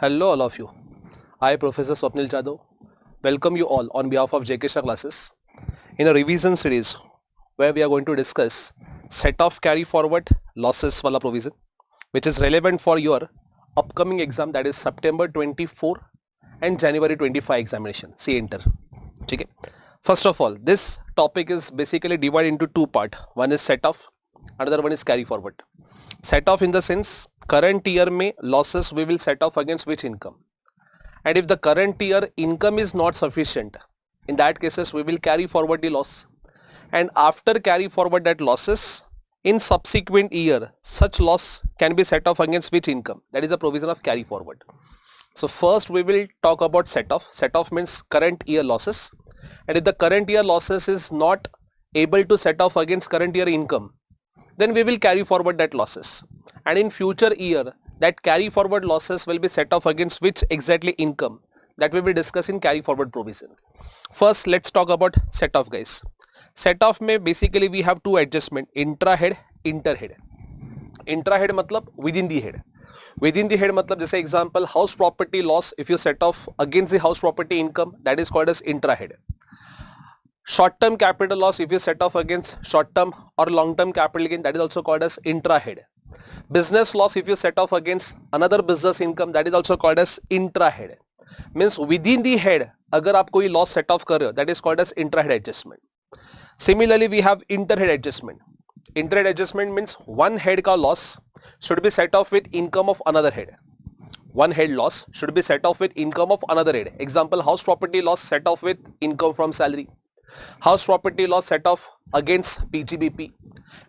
Hello all of you. I Professor Swapnil Jadhav welcome you all on behalf of JK Shah classes in a revision series where we are going to discuss set of carry forward losses wala provision which is relevant for your upcoming exam, that is September 24 and January 25 examination. See Inter. Okay. First of all, this topic is basically divided into two parts. One is set off, another one is carry forward. Set off in the sense current year में losses we will set off against which income, and if the current year income is not sufficient, in that cases we will carry forward the loss, and after carry forward that losses in subsequent year such loss can be set off against which income, that is a provision of carry forward. So first we will talk about set off. Set off means current year losses, and if the current year losses is not able to set off against current year income, then we will carry forward that losses, and in future year that carry forward losses will be set off against which exactly income, that we will discuss in carry forward provision. First let's talk about set off guys. Set off में basically we have two adjustment, intra head, inter head. Intra head मतलब within the head. Within the head मतलब जैसे example house property loss, if you set off against the house property income, that is called as intra head. Short term capital loss if you set off against short term or long term capital gain, that is also called as intra head. Business loss if you set off against another business income, that is also called as intra head. Means within the head अगर आप कोई loss set off कर रहे हो, that is called as intra head adjustment. Similarly we have inter head adjustment. Inter head adjustment means one head का loss should be set off with income of another head. One head loss should be set off with income of another head. Example, house property loss set off with income from salary. House property loss set off against PGBP.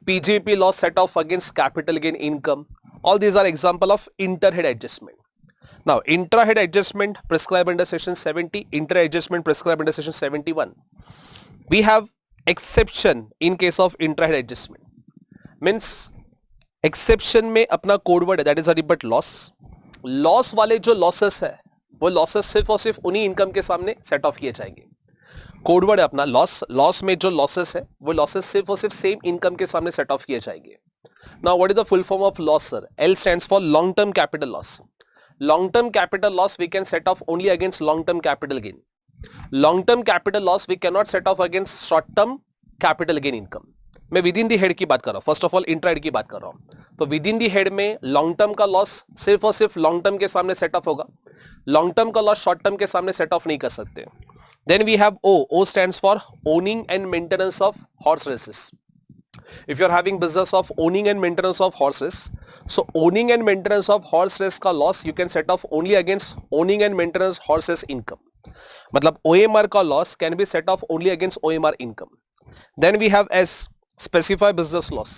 PGBP loss set off against capital gain income. All these are example of inter-head adjustment. Now, intra-head adjustment prescribed under section 70, inter-head adjustment prescribed under section 71. We have exception in case of intra-head adjustment. Means exception में अपना code word है, that is a but loss. Loss वाले जो losses है, वो losses सिर्फ और सिर्फ उन्हीं income के सामने set off किए जाएंगे. कोड वर्ड है अपना लॉस. लॉस में जो लॉसेस है वो लॉसेस सिर्फ और सिर्फ सेम इनकम के सामने सेट ऑफ किए जाएंगे. Now what is the full form of loss sir? L stands for long term capital loss. Long term capital loss we can set off only against long term capital gain. Long term capital loss we can not set off against short term capital gain income. मैं within the head की बात कर रहा हूँ, first of all intra head की बात कर रहा हूँ. तो विद इन दी हेड में लॉन्ग टर्म का लॉस सिर्फ और सिर्फ लॉन्ग टर्म के सामने सेट ऑफ होगा. लॉन्ग टर्म का लॉस शॉर्ट टर्म के सामने सेट ऑफ नहीं कर सकते. Then we have O. O stands for owning and maintenance of horse races. If you are having business of owning and maintenance of horse race, so owning and maintenance of horse race का loss you can set off only against owning and maintenance horse race income. मतलब OMR का loss can be set off only against OMR income. Then we have S, specified business loss.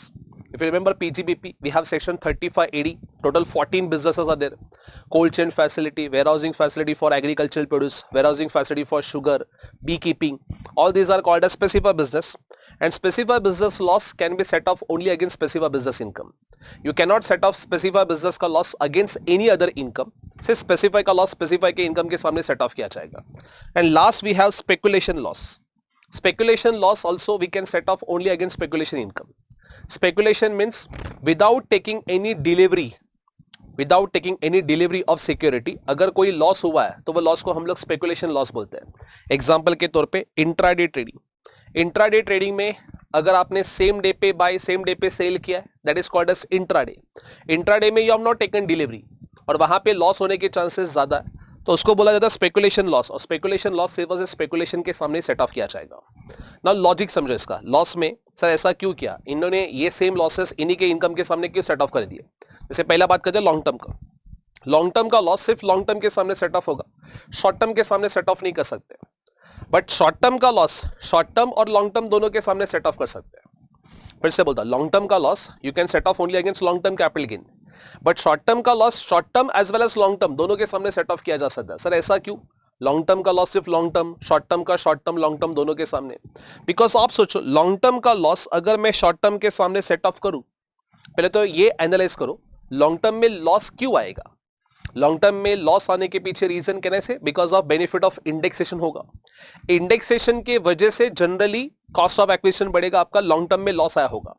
If you remember PGBP, we have section 3580, total 14 businesses are there. Cold chain facility, warehousing facility for agricultural produce, warehousing facility for sugar, beekeeping. All these are called as specified business, and specified business loss can be set off only against specified business income. You cannot set off specified business का loss against any other income. सिर्फ specified का loss specified के income के सामने set off किया जाएगा. And last we have speculation loss. Speculation loss also we can set off only against speculation income. Speculation means without taking any delivery of security, अगर कोई loss हुआ है तो वो लॉस को हम लोग स्पेकुलेशन लॉस बोलते हैं. एग्जाम्पल के तौर पे इंट्राडे ट्रेडिंग. इंट्राडे ट्रेडिंग में अगर आपने सेम डे पे बाय सेम डे पे सेल किया है, that is called as intraday. Intraday में you have not taken delivery और वहां पे लॉस होने के चांसेस ज्यादा है, तो उसको बोला जाता है स्पेकुलेशन लॉस. और स्पेकुलेशन लॉस सिर्फ और सिर्फ स्पेकुलेशन के सामने सेट ऑफ किया जाएगा. ना लॉजिक समझो इसका. लॉस में सर ऐसा क्यों किया इन्होंने, ये सेम लॉसेस इन्हीं के इनकम के सामने क्यों सेट ऑफ कर दिए? जैसे पहला बात करते हैं लॉन्ग टर्म का. लॉन्ग टर्म का लॉस सिर्फ लॉन्ग टर्म के सामने सेट ऑफ होगा, शॉर्ट टर्म के सामने सेट ऑफ नहीं कर सकते. बट शॉर्ट टर्म का लॉस शॉर्ट टर्म और लॉन्ग टर्म दोनों के सामने सेट ऑफ कर सकते हैं. फिर से बोलता लॉन्ग टर्म का loss you can set off only against long term capital gain, but short term का loss short term as well as long term दोनों के सामने सेट ऑफ किया जा सकता है. सर ऐसा क्यों? लॉन्ग टर्म का लॉस सिर्फ लॉन्ग टर्म, शॉर्ट टर्म का शॉर्ट टर्म, लॉन्ग टर्म दोनों के सामने. बिकॉज आप सोचो लॉन्ग टर्म का लॉस अगर मैं शॉर्ट टर्म के सामने सेट ऑफ करूं, पहले तो ये एनालाइज करो लॉन्ग टर्म में लॉस क्यों आएगा. लॉन्ग टर्म में लॉस आने के पीछे रीजन कहने से because of benefit of indexation होगा. इंडेक्सेशन की वजह से जनरली कॉस्ट ऑफ एक्विजिशन बढ़ेगा, आपका लॉन्ग टर्म में लॉस आया होगा.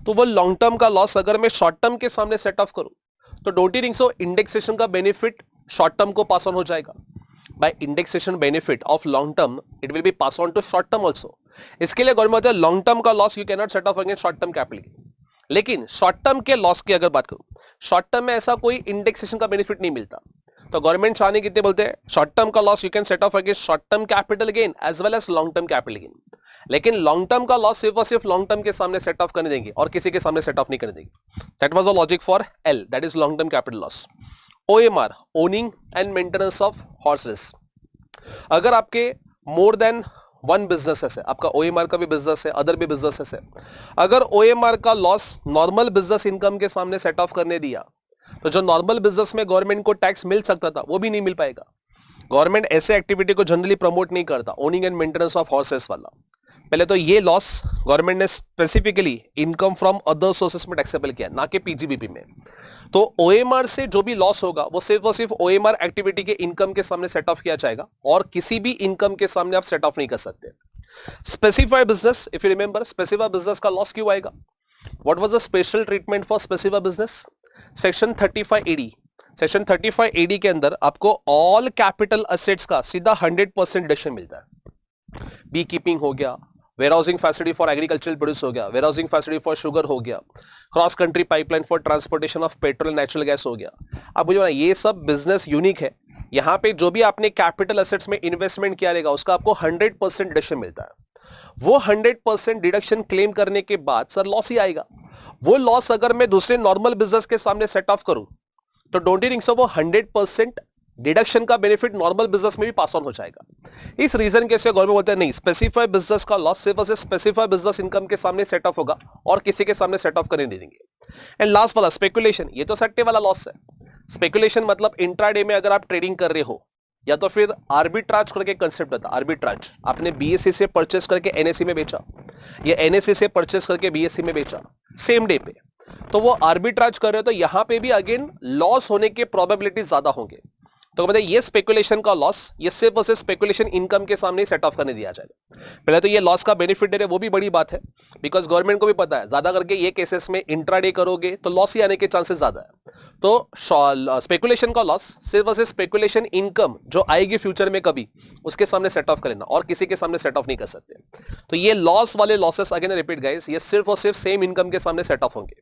तो वो लॉन्ग टर्म का लॉस अगर मैं शॉर्ट टर्म के सामने सेट ऑफ करूं तो don't you think so indexation का बेनिफिट शॉर्ट टर्म को पास ऑन हो जाएगा। By indexation benefit of long term it will be pass on to short term also. इसके लिए गवर्नमेंट बोलते हैं लॉन्ग टर्म का loss you can not set off against short term capital. लेकिन short term के loss की अगर बात करूं, शॉर्ट टर्म में ऐसा कोई इंडेक्सेशन का बेनिफिट नहीं मिलता, तो गवर्नमेंट चाहने कितने बोलते हैं शॉर्ट टर्म का loss you can set off against short term capital gain as well as long term capital gain. लेकिन लॉन्ग टर्म का लॉस सिर्फ और सिर्फ लॉन्ग टर्म के सामने सेट ऑफ करने देंगे और किसी के सामने सेट ऑफ नहीं करने देंगे। That was the logic for L, that is long term capital loss. OMR, owning and maintenance of horses. अगर आपके मोर देन वन बिजनेस है, आपका ओएमआर का भी बिजनेस है, अदर भी बिजनेस है, अगर ओएमआर का लॉस नॉर्मल बिजनेस इनकम के सामने सेट ऑफ करने दिया तो जो नॉर्मल बिजनेस में गवर्नमेंट को टैक्स मिल सकता था वो भी नहीं मिल पाएगा। गवर्नमेंट ऐसे एक्टिविटी को जनरली प्रमोट नहीं करता, owning and maintenance of horses वाला। पहले तो ये लॉस गवर्नमेंट ने specifically income from other sources में टैक्सेबल किया, ना कि पीजीबीपी में। तो ओएमआर से जो भी लॉस होगा वो सिर्फ और सिर्फ ओएमआर एक्टिविटी के इनकम के सामने सेट ऑफ किया जाएगा और किसी भी इनकम के सामने आप सेट ऑफ नहीं कर सकते। Specified business, if you remember, specified business का लॉस क्यों आएगा? What was the special treatment for specified business? Section 35 AD. Section 35 AD के अंदर आपको ऑल कैपिटल असेट्स का सीधा 100% डिडक्शन मिलता है। बी कीपिंग हो गया, warehousing facility for agricultural produce हो गया, वेयरहाउसिंग फैसिलिटी फॉर शुगर हो गया, cross country pipeline for transportation of petrol natural gas हो गया। अब मुझे बताइए, ये सब बिजनेस यूनिक है। यहां पे जो भी आपने कैपिटल असेट्स में इन्वेस्टमेंट किया रहेगा उसका आपको 100% डिडक्शन मिलता है। वो 100% डिडक्शन क्लेम करने के बाद सर लॉस ही आएगा। वो लॉस अगर मैं दूसरे नॉर्मल बिजनेस के सामने सेट ऑफ करूं तो डोंट यू थिंक सो वो 100% डिडक्शन का बेनिफिट नॉर्मल बिजनेस में भी पास ऑन हो जाएगा। इस रीजन के से गवर्नमेंट बोलते हैं नहीं, स्पेसिफाइड बिजनेस का लॉस सिर्फ और सिर्फ स्पेसिफाइड बिजनेस इनकम के सामने सेट ऑफ होगा और किसी के सामने सेट ऑफ करने नहीं देंगे। एंड लास्ट वाला स्पेकुलेशन, ये तो सट्टे वाला लॉस है। स्पेकुलेशन मतलब इंट्राडे में अगर आप ट्रेडिंग कर रहे हो या तो फिर आर्बिट्राज करके कंसेप्ट होता है। आर्बिट्राज, आपने बीएससी से परचेस करके एनएससी में बेचा या एनएससी से परचेस करके बीएससी में बेचा सेम डे पे, तो वो आर्बिट्राज कर रहे हो तो यहां पे भी अगेन लॉस होने के प्रोबेबिलिटी ज्यादा होंगे। तो बताइए ये स्पेकुलेशन का लॉस ये सिर्फ और सिर्फ स्पेकुलेशन इनकम के सामने सेट ऑफ करने दिया जाएगा। पहले तो ये लॉस का बेनिफिट दे रहे वो भी बड़ी बात है, बिकॉज गवर्नमेंट को भी पता है ज्यादा करके ये केसेस में इंट्राडे करोगे तो लॉस ही आने के चांसेस ज्यादा है। तो स्पेकुलेशन का लॉस सिर्फ और सिर्फ स्पेकुलेशन इनकम जो आएगी फ्यूचर में कभी उसके सामने सेट ऑफ कर लेना और किसी के सामने सेट ऑफ नहीं कर सकते। तो ये लॉस वाले लॉसेस अगेन रिपीट गाइस, ये सिर्फ और सिर्फ सेम इनकम के सामने सेट ऑफ होंगे।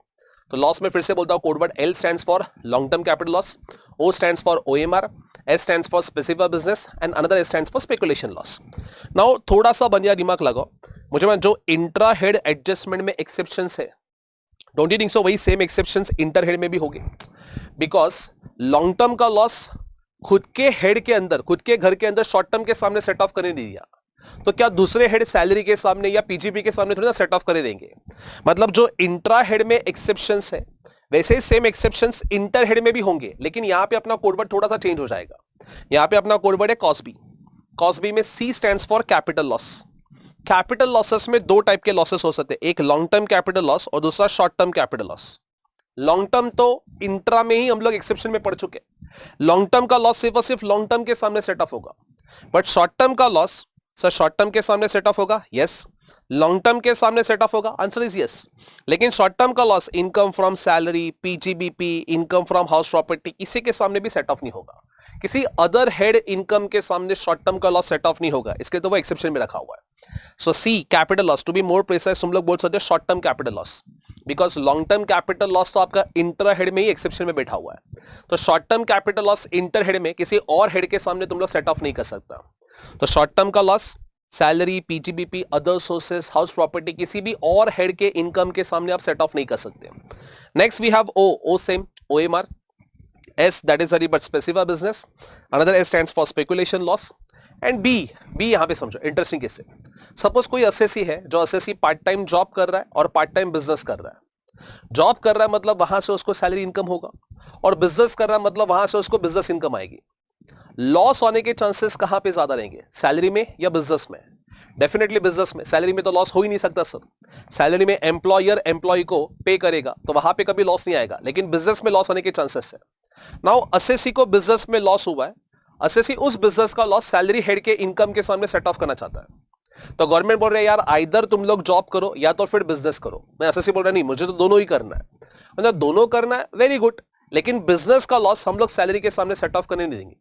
तो लॉस में फिर से बोलता हूं code word L stands for long term capital loss, O stands for OMR, S stands for specific business and another S stands for speculation loss. Now थोड़ा सा बढ़िया दिमाग लगाओ, मुझे जो इंट्रा हेड एडजस्टमेंट में एक्सेप्शंस है, डोंट यू थिंक सो वही सेम एक्सेप्शंस इंटर हेड में भी होंगे? बिकॉज लॉन्ग टर्म का लॉस खुद के हेड के अंदर, खुद के घर के अंदर शॉर्ट टर्म के सामने सेट ऑफ करने नहीं दिया, तो क्या दूसरे हेड सैलरी के सामने या पीजीपी के सामने थोड़ी ना सेट ऑफ करे देंगे? मतलब जो इंट्रा हेड में एक्सेप्शंस है वैसे ही सेम एक्सेप्शंस इंटर हेड में भी होंगे, लेकिन यहां पे अपना कोडवर्ड थोड़ा सा चेंज हो जाएगा। यहां पे अपना कोडवर्ड है कॉस्बी। कॉस्बी में C stands for capital loss. Capital losses में दो टाइप के लॉसेस हो सकते हैं, एक लॉन्ग टर्म कैपिटल लॉस और दूसरा short term capital loss. Long term तो इंट्रा में ही हम लोग एक्सेप्शन में पढ़ चुके हैं, लॉन्ग टर्म का लॉस सिर्फ और सिर्फ लॉन्ग टर्म के सामने सेट ऑफ होगा। बट शॉर्ट टर्म का लॉस सर शॉर्ट टर्म के सामने सेट ऑफ होगा? यस। लॉन्ग टर्म के सामने सेट ऑफ होगा? Answer is yes. लेकिन शॉर्ट टर्म का loss income from salary, PGBP, income from house property, इसी के सामने भी सेट ऑफ नहीं होगा। किसी अदर हेड इनकम के सामने शॉर्ट टर्म का लॉस सेट ऑफ नहीं होगा, इसके तो वो एक्सेप्शन में रखा हुआ है। So C capital loss, to be more precise तुम लोग बोल सकते हो short term capital loss, because long term capital loss तो आपका इंटर हेड में ही एक्सेप्शन में बैठा हुआ है। तो short term capital loss inter head में किसी और हेड के सामने तुम लोग सेट ऑफ नहीं कर सकता। तो शॉर्ट टर्म का loss salary, PGBP, other sources, house property, किसी भी और हेड के इनकम के सामने आप सेट ऑफ नहीं कर सकते। Next we have O same OMR, S that is but specific business, another S stands for speculation loss and B यहां पे समझो इंटरेस्टिंग केस है। सपोज कोई असेसी है जो असेसी पार्ट टाइम जॉब कर रहा है और पार्ट टाइम बिजनेस कर रहा है। जॉब कर रहा है मतलब वहां से उसको सैलरी इनकम होगा, और बिजनेस कर रहा है मतलब वहां से उसको बिजनेस इनकम आएगी। लॉस होने के चांसेस कहां पे ज्यादा रहेंगे, सैलरी में या बिजनेस में? डेफिनेटली बिजनेस में। सैलरी में तो लॉस हो ही नहीं सकता सर। सैलरी में एम्प्लॉयर एम्प्लॉय को पे करेगा तो वहां पे कभी लॉस नहीं आएगा, लेकिन बिजनेस में लॉस होने के चांसेस है। नाउ असेसी को बिजनेस में लॉस हुआ है, असेसी उस बिजनेस का लॉस सैलरी हेड के इनकम के सामने सेट ऑफ करना चाहता है। तो गवर्नमेंट बोल रहे हैं यार आइदर तुम लोग जॉब करो या तो फिर बिजनेस करो। मैं असेसी बोल रहा नहीं, मुझे तो दोनों ही करना है। मतलब दोनों करना है, वेरी गुड। लेकिन बिजनेस का लॉस हम लोग सैलरी के सामने सेट ऑफ करने नहीं देंगे।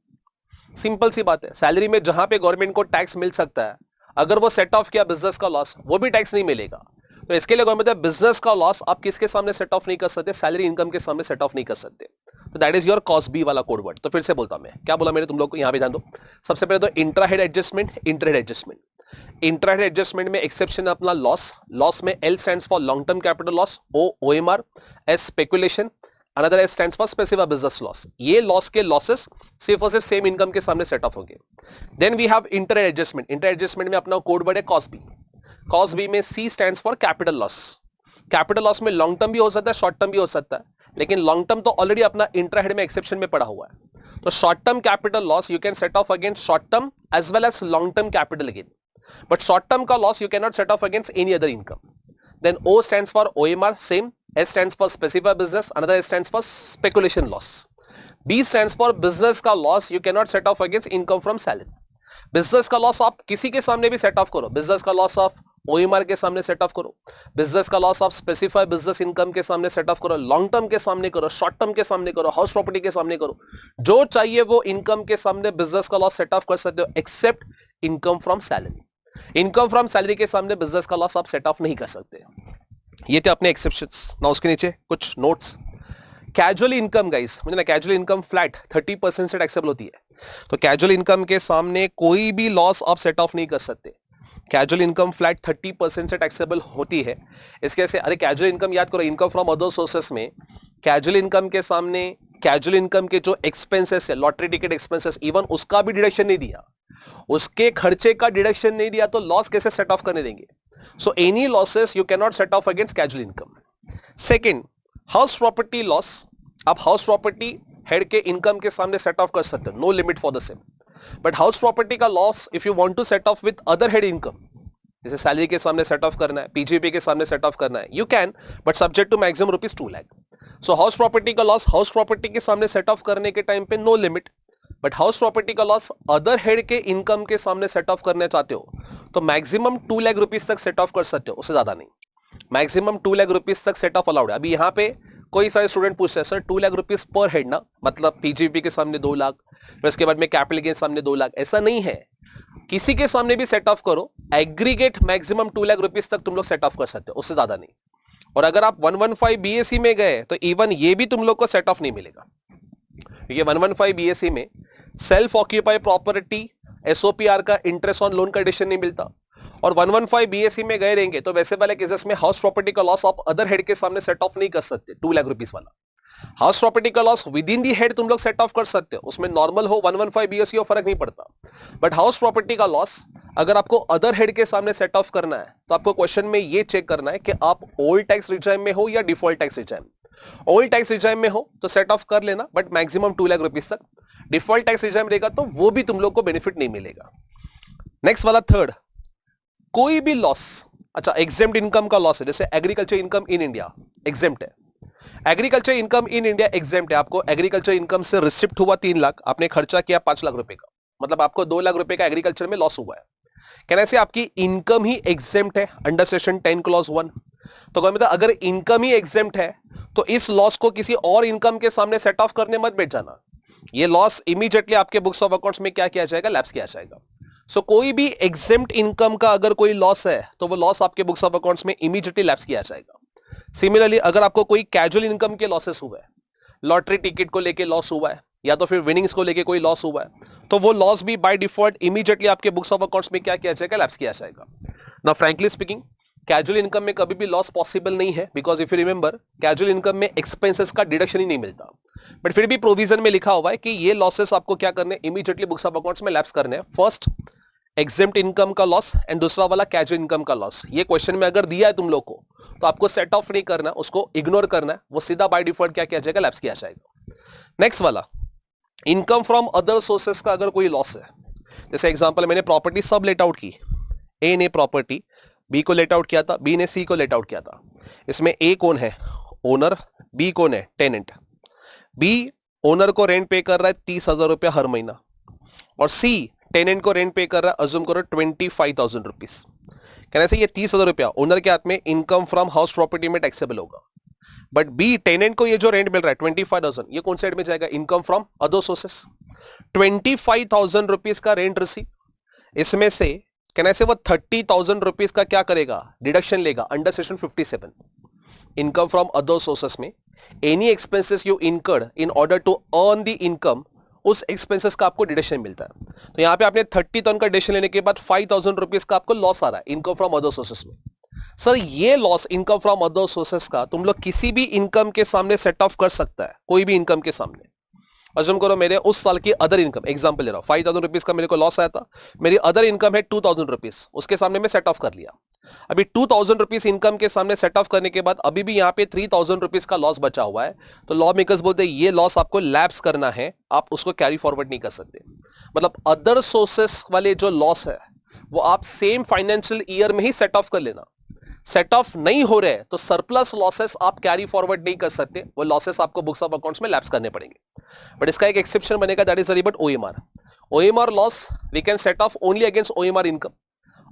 सिंपल सी बात है, सैलरी में जहां पे गवर्नमेंट को टैक्स मिल सकता है, अगर वो सेट ऑफ किया बिजनेस का लॉस, वो भी टैक्स नहीं मिलेगा। तो इसके लिए गवर्नमेंट बिजनेस का लॉस आप किसके सामने सेट ऑफ नहीं कर सकते, सैलरी इनकम के सामने सेट ऑफ नहीं कर सकते। तो that is your cost B वाला कोड वर्ड। तो फिर से बोलता हूं मैं, क्या बोला मैंने तुम लोग को, यहां पे ध्यान दो। सबसे पहले तो intra head adjustment, inter head adjustment. Intra head adjustment में एक्सेप्शन है अपना लॉस। लॉस में L stands for long term capital loss, O OMR, S speculation, another S stands for specific business loss. ये लॉस के losses सिर्फ और सिर्फ same income के सामने सेट ऑफ होंगे। Then we have inter adjustment. Inter adjustment में अपना कोड वर्ड है कॉस्ट बी। कॉस्ट बी में C stands for capital loss. Capital loss में लॉन्ग टर्म भी हो सकता है, शॉर्ट टर्म भी हो सकता है, लेकिन लॉन्ग टर्म तो ऑलरेडी अपना इंट्रा हेड में एक्सेप्शन में पड़ा हुआ है। तो short term capital loss you can set off against short term as well as long term capital again, but short term का loss you can not set off against any other income. Then O stands for OMR, same. S stands for specified business, another S stands for speculation loss. B stands for business का loss you cannot set off against income from salary. Business का loss आप किसी के सामने भी set of करो, business का loss आप OMR के सामने सेट ऑफ करो, बिजनेस का लॉस आप स्पेसिफाइड बिजनेस इनकम के सामने सेट ऑफ करो, लॉन्ग टर्म के सामने करो, शॉर्ट टर्म के सामने करो, हाउस प्रॉपर्टी के सामने करो, जो चाहिए वो इनकम के सामने बिजनेस का लॉस सेट ऑफ कर सकते हो, except income from salary. Income from salary के सामने बिजनेस का लॉस आप सेट ऑफ नहीं कर सकते। ये थे अपने एक्सेप्शंस। ना उसके नीचे कुछ नोट्स। कैजुअल इनकम गाइस, मुझे ना कैजुअल इनकम फ्लैट 30% से टैक्सेबल होती है। तो कैजुअल इनकम के सामने कोई भी लॉस आप सेट ऑफ नहीं कर सकते। कैजुअल इनकम फ्लैट 30% से टैक्सेबल होती है। इसके से अरे कैजुअल इनकम याद करो, इनकम फ्रॉम अदर सोर्सेस में कैजुअल इनकम के सामने कैजुअल इनकम के जो एक्सपेंसेस है, लॉटरी टिकट एक्सपेंसेस, इवन उसका भी डिडक्शन नहीं दिया, उसके खर्चे का डिडक्शन नहीं दिया, तो लॉस कैसे सेट ऑफ करने देंगे। So any losses you can not set off against casual income. Second, house property loss आप हाउस प्रॉपर्टी हेड के इनकम के सामने सेट ऑफ कर सकते हो, no limit for the same. But house property का loss if you want to set off with other head income, जैसे salary के सामने सेट ऑफ करना है, पीजीपी के सामने सेट ऑफ करना है, you can, but subject to maximum ₹2 lakh. So house property का लॉस हाउस प्रॉपर्टी के सामने सेट ऑफ करने के टाइम पे no limit, but house property का लॉस अदर हेड के इनकम के सामने सेट ऑफ करना चाहते हो तो मैक्सिमम ₹2 लाख तक सेट ऑफ कर सकते हो, उससे ज्यादा नहीं। मैक्सिमम ₹2 लाख तक सेट ऑफ अलाउड है। अभी यहाँ पे कोई सारे स्टूडेंट पूछते हैं सर ₹2 लाख पर हेड ना, मतलब पीजीपी के सामने 2 लाख, फिर उसके बाद में कैपिटल के सामने 2 लाख, ऐसा नहीं है। किसी के सामने भी सेट ऑफ करो, एग्रीगेट मैक्सिमम ₹2 लाख तक तुम लोग सेट ऑफ कर सकते हो, उससे ज्यादा नहीं। और अगर आप 115 बीएससी में गए तो इवन ये भी तुम लोग को सेट ऑफ नहीं मिलेगा, क्योंकि 115 बीएससी में सेल्फ ऑक्यूपाई प्रॉपर्टी एसओपीआर का इंटरेस्ट ऑन लोन का एडिशन नहीं मिलता। और 115 बीएससी में गए रहेंगे तो वैसे वाले केसेस में हाउस प्रॉपर्टी का लॉस आप अदर हेड के सामने सेट ऑफ नहीं कर सकते। ₹2 लाख वाला हाउस प्रॉपर्टी का loss with in the head तुम लोग सेट ऑफ कर सकते हो, उसमें नॉर्मल हो 115 बीएससी हो फर्क नहीं पड़ता। बट हाउस प्रॉपर्टी का लॉस अगर आपको अदर हेड के सामने सेट ऑफ करना है तो आपको क्वेश्चन में ये चेक करना है कि आप ओल्ड टैक्स रिजाइम में हो या default tax regime. Old tax regime में हो तो सेट ऑफ कर लेना, बट मैक्सिमम ₹2 लाख तक। डिफॉल्ट टैक्स रिजाइम रहेगा तो वो भी तुम लोग को बेनिफिट नहीं मिलेगा। नेक्स्ट वाला थर्ड, कोई भी लॉस, अच्छा एग्जेम्प्ट इनकम का लॉस है, जैसे agriculture income in India exempt है। Agriculture income in India exempt है। आपको एग्रीकल्चर इनकम से रिसिप्ट हुआ 3 लाख, आपने खर्चा किया ₹5 लाख का, मतलब आपको ₹2 लाख का एग्रीकल्चर में लॉस हुआ है। कहना से आपकी इनकम ही एग्जेम्प्ट है अंडर सेक्शन 10 क्लॉज 1। तो मतलब अगर इनकम ही एग्जेम्प्ट है तो इस लॉस को किसी और इनकम के सामने सेट ऑफ करने मत बैठ जाना। ये लॉस इमीडिएटली आपके बुक्स ऑफ अकाउंट्स में क्या किया जाएगा, लैप्स किया जाएगा। सो कोई भी एग्जेम्प्ट इनकम का अगर कोई लॉस है तो वो लॉस आपके बुक्स ऑफ अकाउंट्स में इमीडिएटली लैप्स किया जाएगा। सिमिलरली अगर आपको कोई कैजुअल इनकम के लॉसेस हुआ है, लॉटरी टिकट को लेके लॉस हुआ है या तो फिर विनिंग्स को लेके कोई लॉस हुआ है, तो वो लॉस भी बाय डिफॉल्ट इमीडिएटली आपके बुक्स ऑफ अकाउंट्स में क्या किया जाएगा, लैप्स किया जाएगा। Now frankly speaking, casual income में कभी भी लॉस पॉसिबल नहीं है, because if you remember casual income में एक्सपेंसेस का डिडक्शन ही नहीं मिलता। बट फिर भी प्रोविजन में लिखा हुआ है कि ये लॉसेस आपको क्या करने, इमीडिएटली बुक्स ऑफ अकाउंट्स में लैप्स करने हैं। फर्स्ट एग्जेम्प्ट इनकम का लॉस एंड दूसरा वाला कैजुअल इनकम का लॉस। ये क्वेश्चन में अगर दिया है तुम लोग को तो आपको सेट ऑफ नहीं करना, उसको इग्नोर करना है, वो सीधा बाय डिफॉल्ट क्या किया जाएगा, लैप्स किया जाएगा। नेक्स्ट वाला, इनकम फ्रॉम अदर सोर्सेस का अगर कोई लॉस है, जैसे एग्जांपल मैंने प्रॉपर्टी सब लेट आउट की, ए ने प्रॉपर्टी बी को लेट आउट किया था, बी ने सी को लेट आउट किया था। इसमें ए कौन है, ओनर, बी कौन है, टेनेंट। बी ओनर को रेंट पे कर रहा है ₹30,000 हर महीना, और सी टेनेंट को रेंट पे कर रहा है, अज्यूम करो 25,000 रुपीज। कहने से ये ₹30,000 ओनर के हाथ में इनकम फ्रॉम हाउस प्रॉपर्टी में टैक्सेबल होगा। बट बी टेनेंट को ये जो रेंट मिल रहा है 25,000, ये कौन साइड में जाएगा? Income from other sources. 25,000 rupees का रेंट रिसीव, इसमें से कैन आई से वो 30,000 रुपीज का क्या करेगा? डिडक्शन लेगा under section 57 income from other sources में। Any expenses you incurred in order to earn the income, उस एक्सपेंसेस का आपको डिडक्शन मिलता है। तो यहां पे आपने 30,000 का डिडक्शन लेने के बाद 5,000 रुपीज का आपको लॉस आ रहा है इनकम फ्रॉम अदर सोर्सेस में। सर ये loss income from other sources का तुम लोग किसी भी इनकम के सामने सेट ऑफ कर सकता है, कोई भी इनकम के सामने। अज्यूम करो मेरे उस साल की अदर इनकम, एग्जांपल ले रहा हूं, 5,000 रुपीज का मेरे को लॉस आया था, मेरी अदर इनकम है 2,000 रुपीज, उसके सामने मैं सेट ऑफ कर लिया। अभी 2,000 रुपीज इनकम के सामने सेट ऑफ करने के बाद अभी भी यहां पे 3,000 रुपीज का लॉस बचा हुआ है, तो लॉ मेकर्स बोलते हैं ये लॉस आपको लैप्स करना है, आप उसको कैरी फॉरवर्ड नहीं कर सकते। मतलब अदर सोर्सेस वाले जो लॉस है वो आप सेम फाइनेंशियल ईयर में ही सेट ऑफ कर लेना। सेट ऑफ नहीं हो रहे तो सरप्लस लॉसेस आप कैरी फॉरवर्ड नहीं कर सकते, वो लॉसेस आपको बुक्स ऑफ अकाउंट्स में लैप्स करने पड़ेंगे। बट इसका एक एक्सेप्शन बनेगा, that is but OMR. OMR loss we can set off only against OMR income,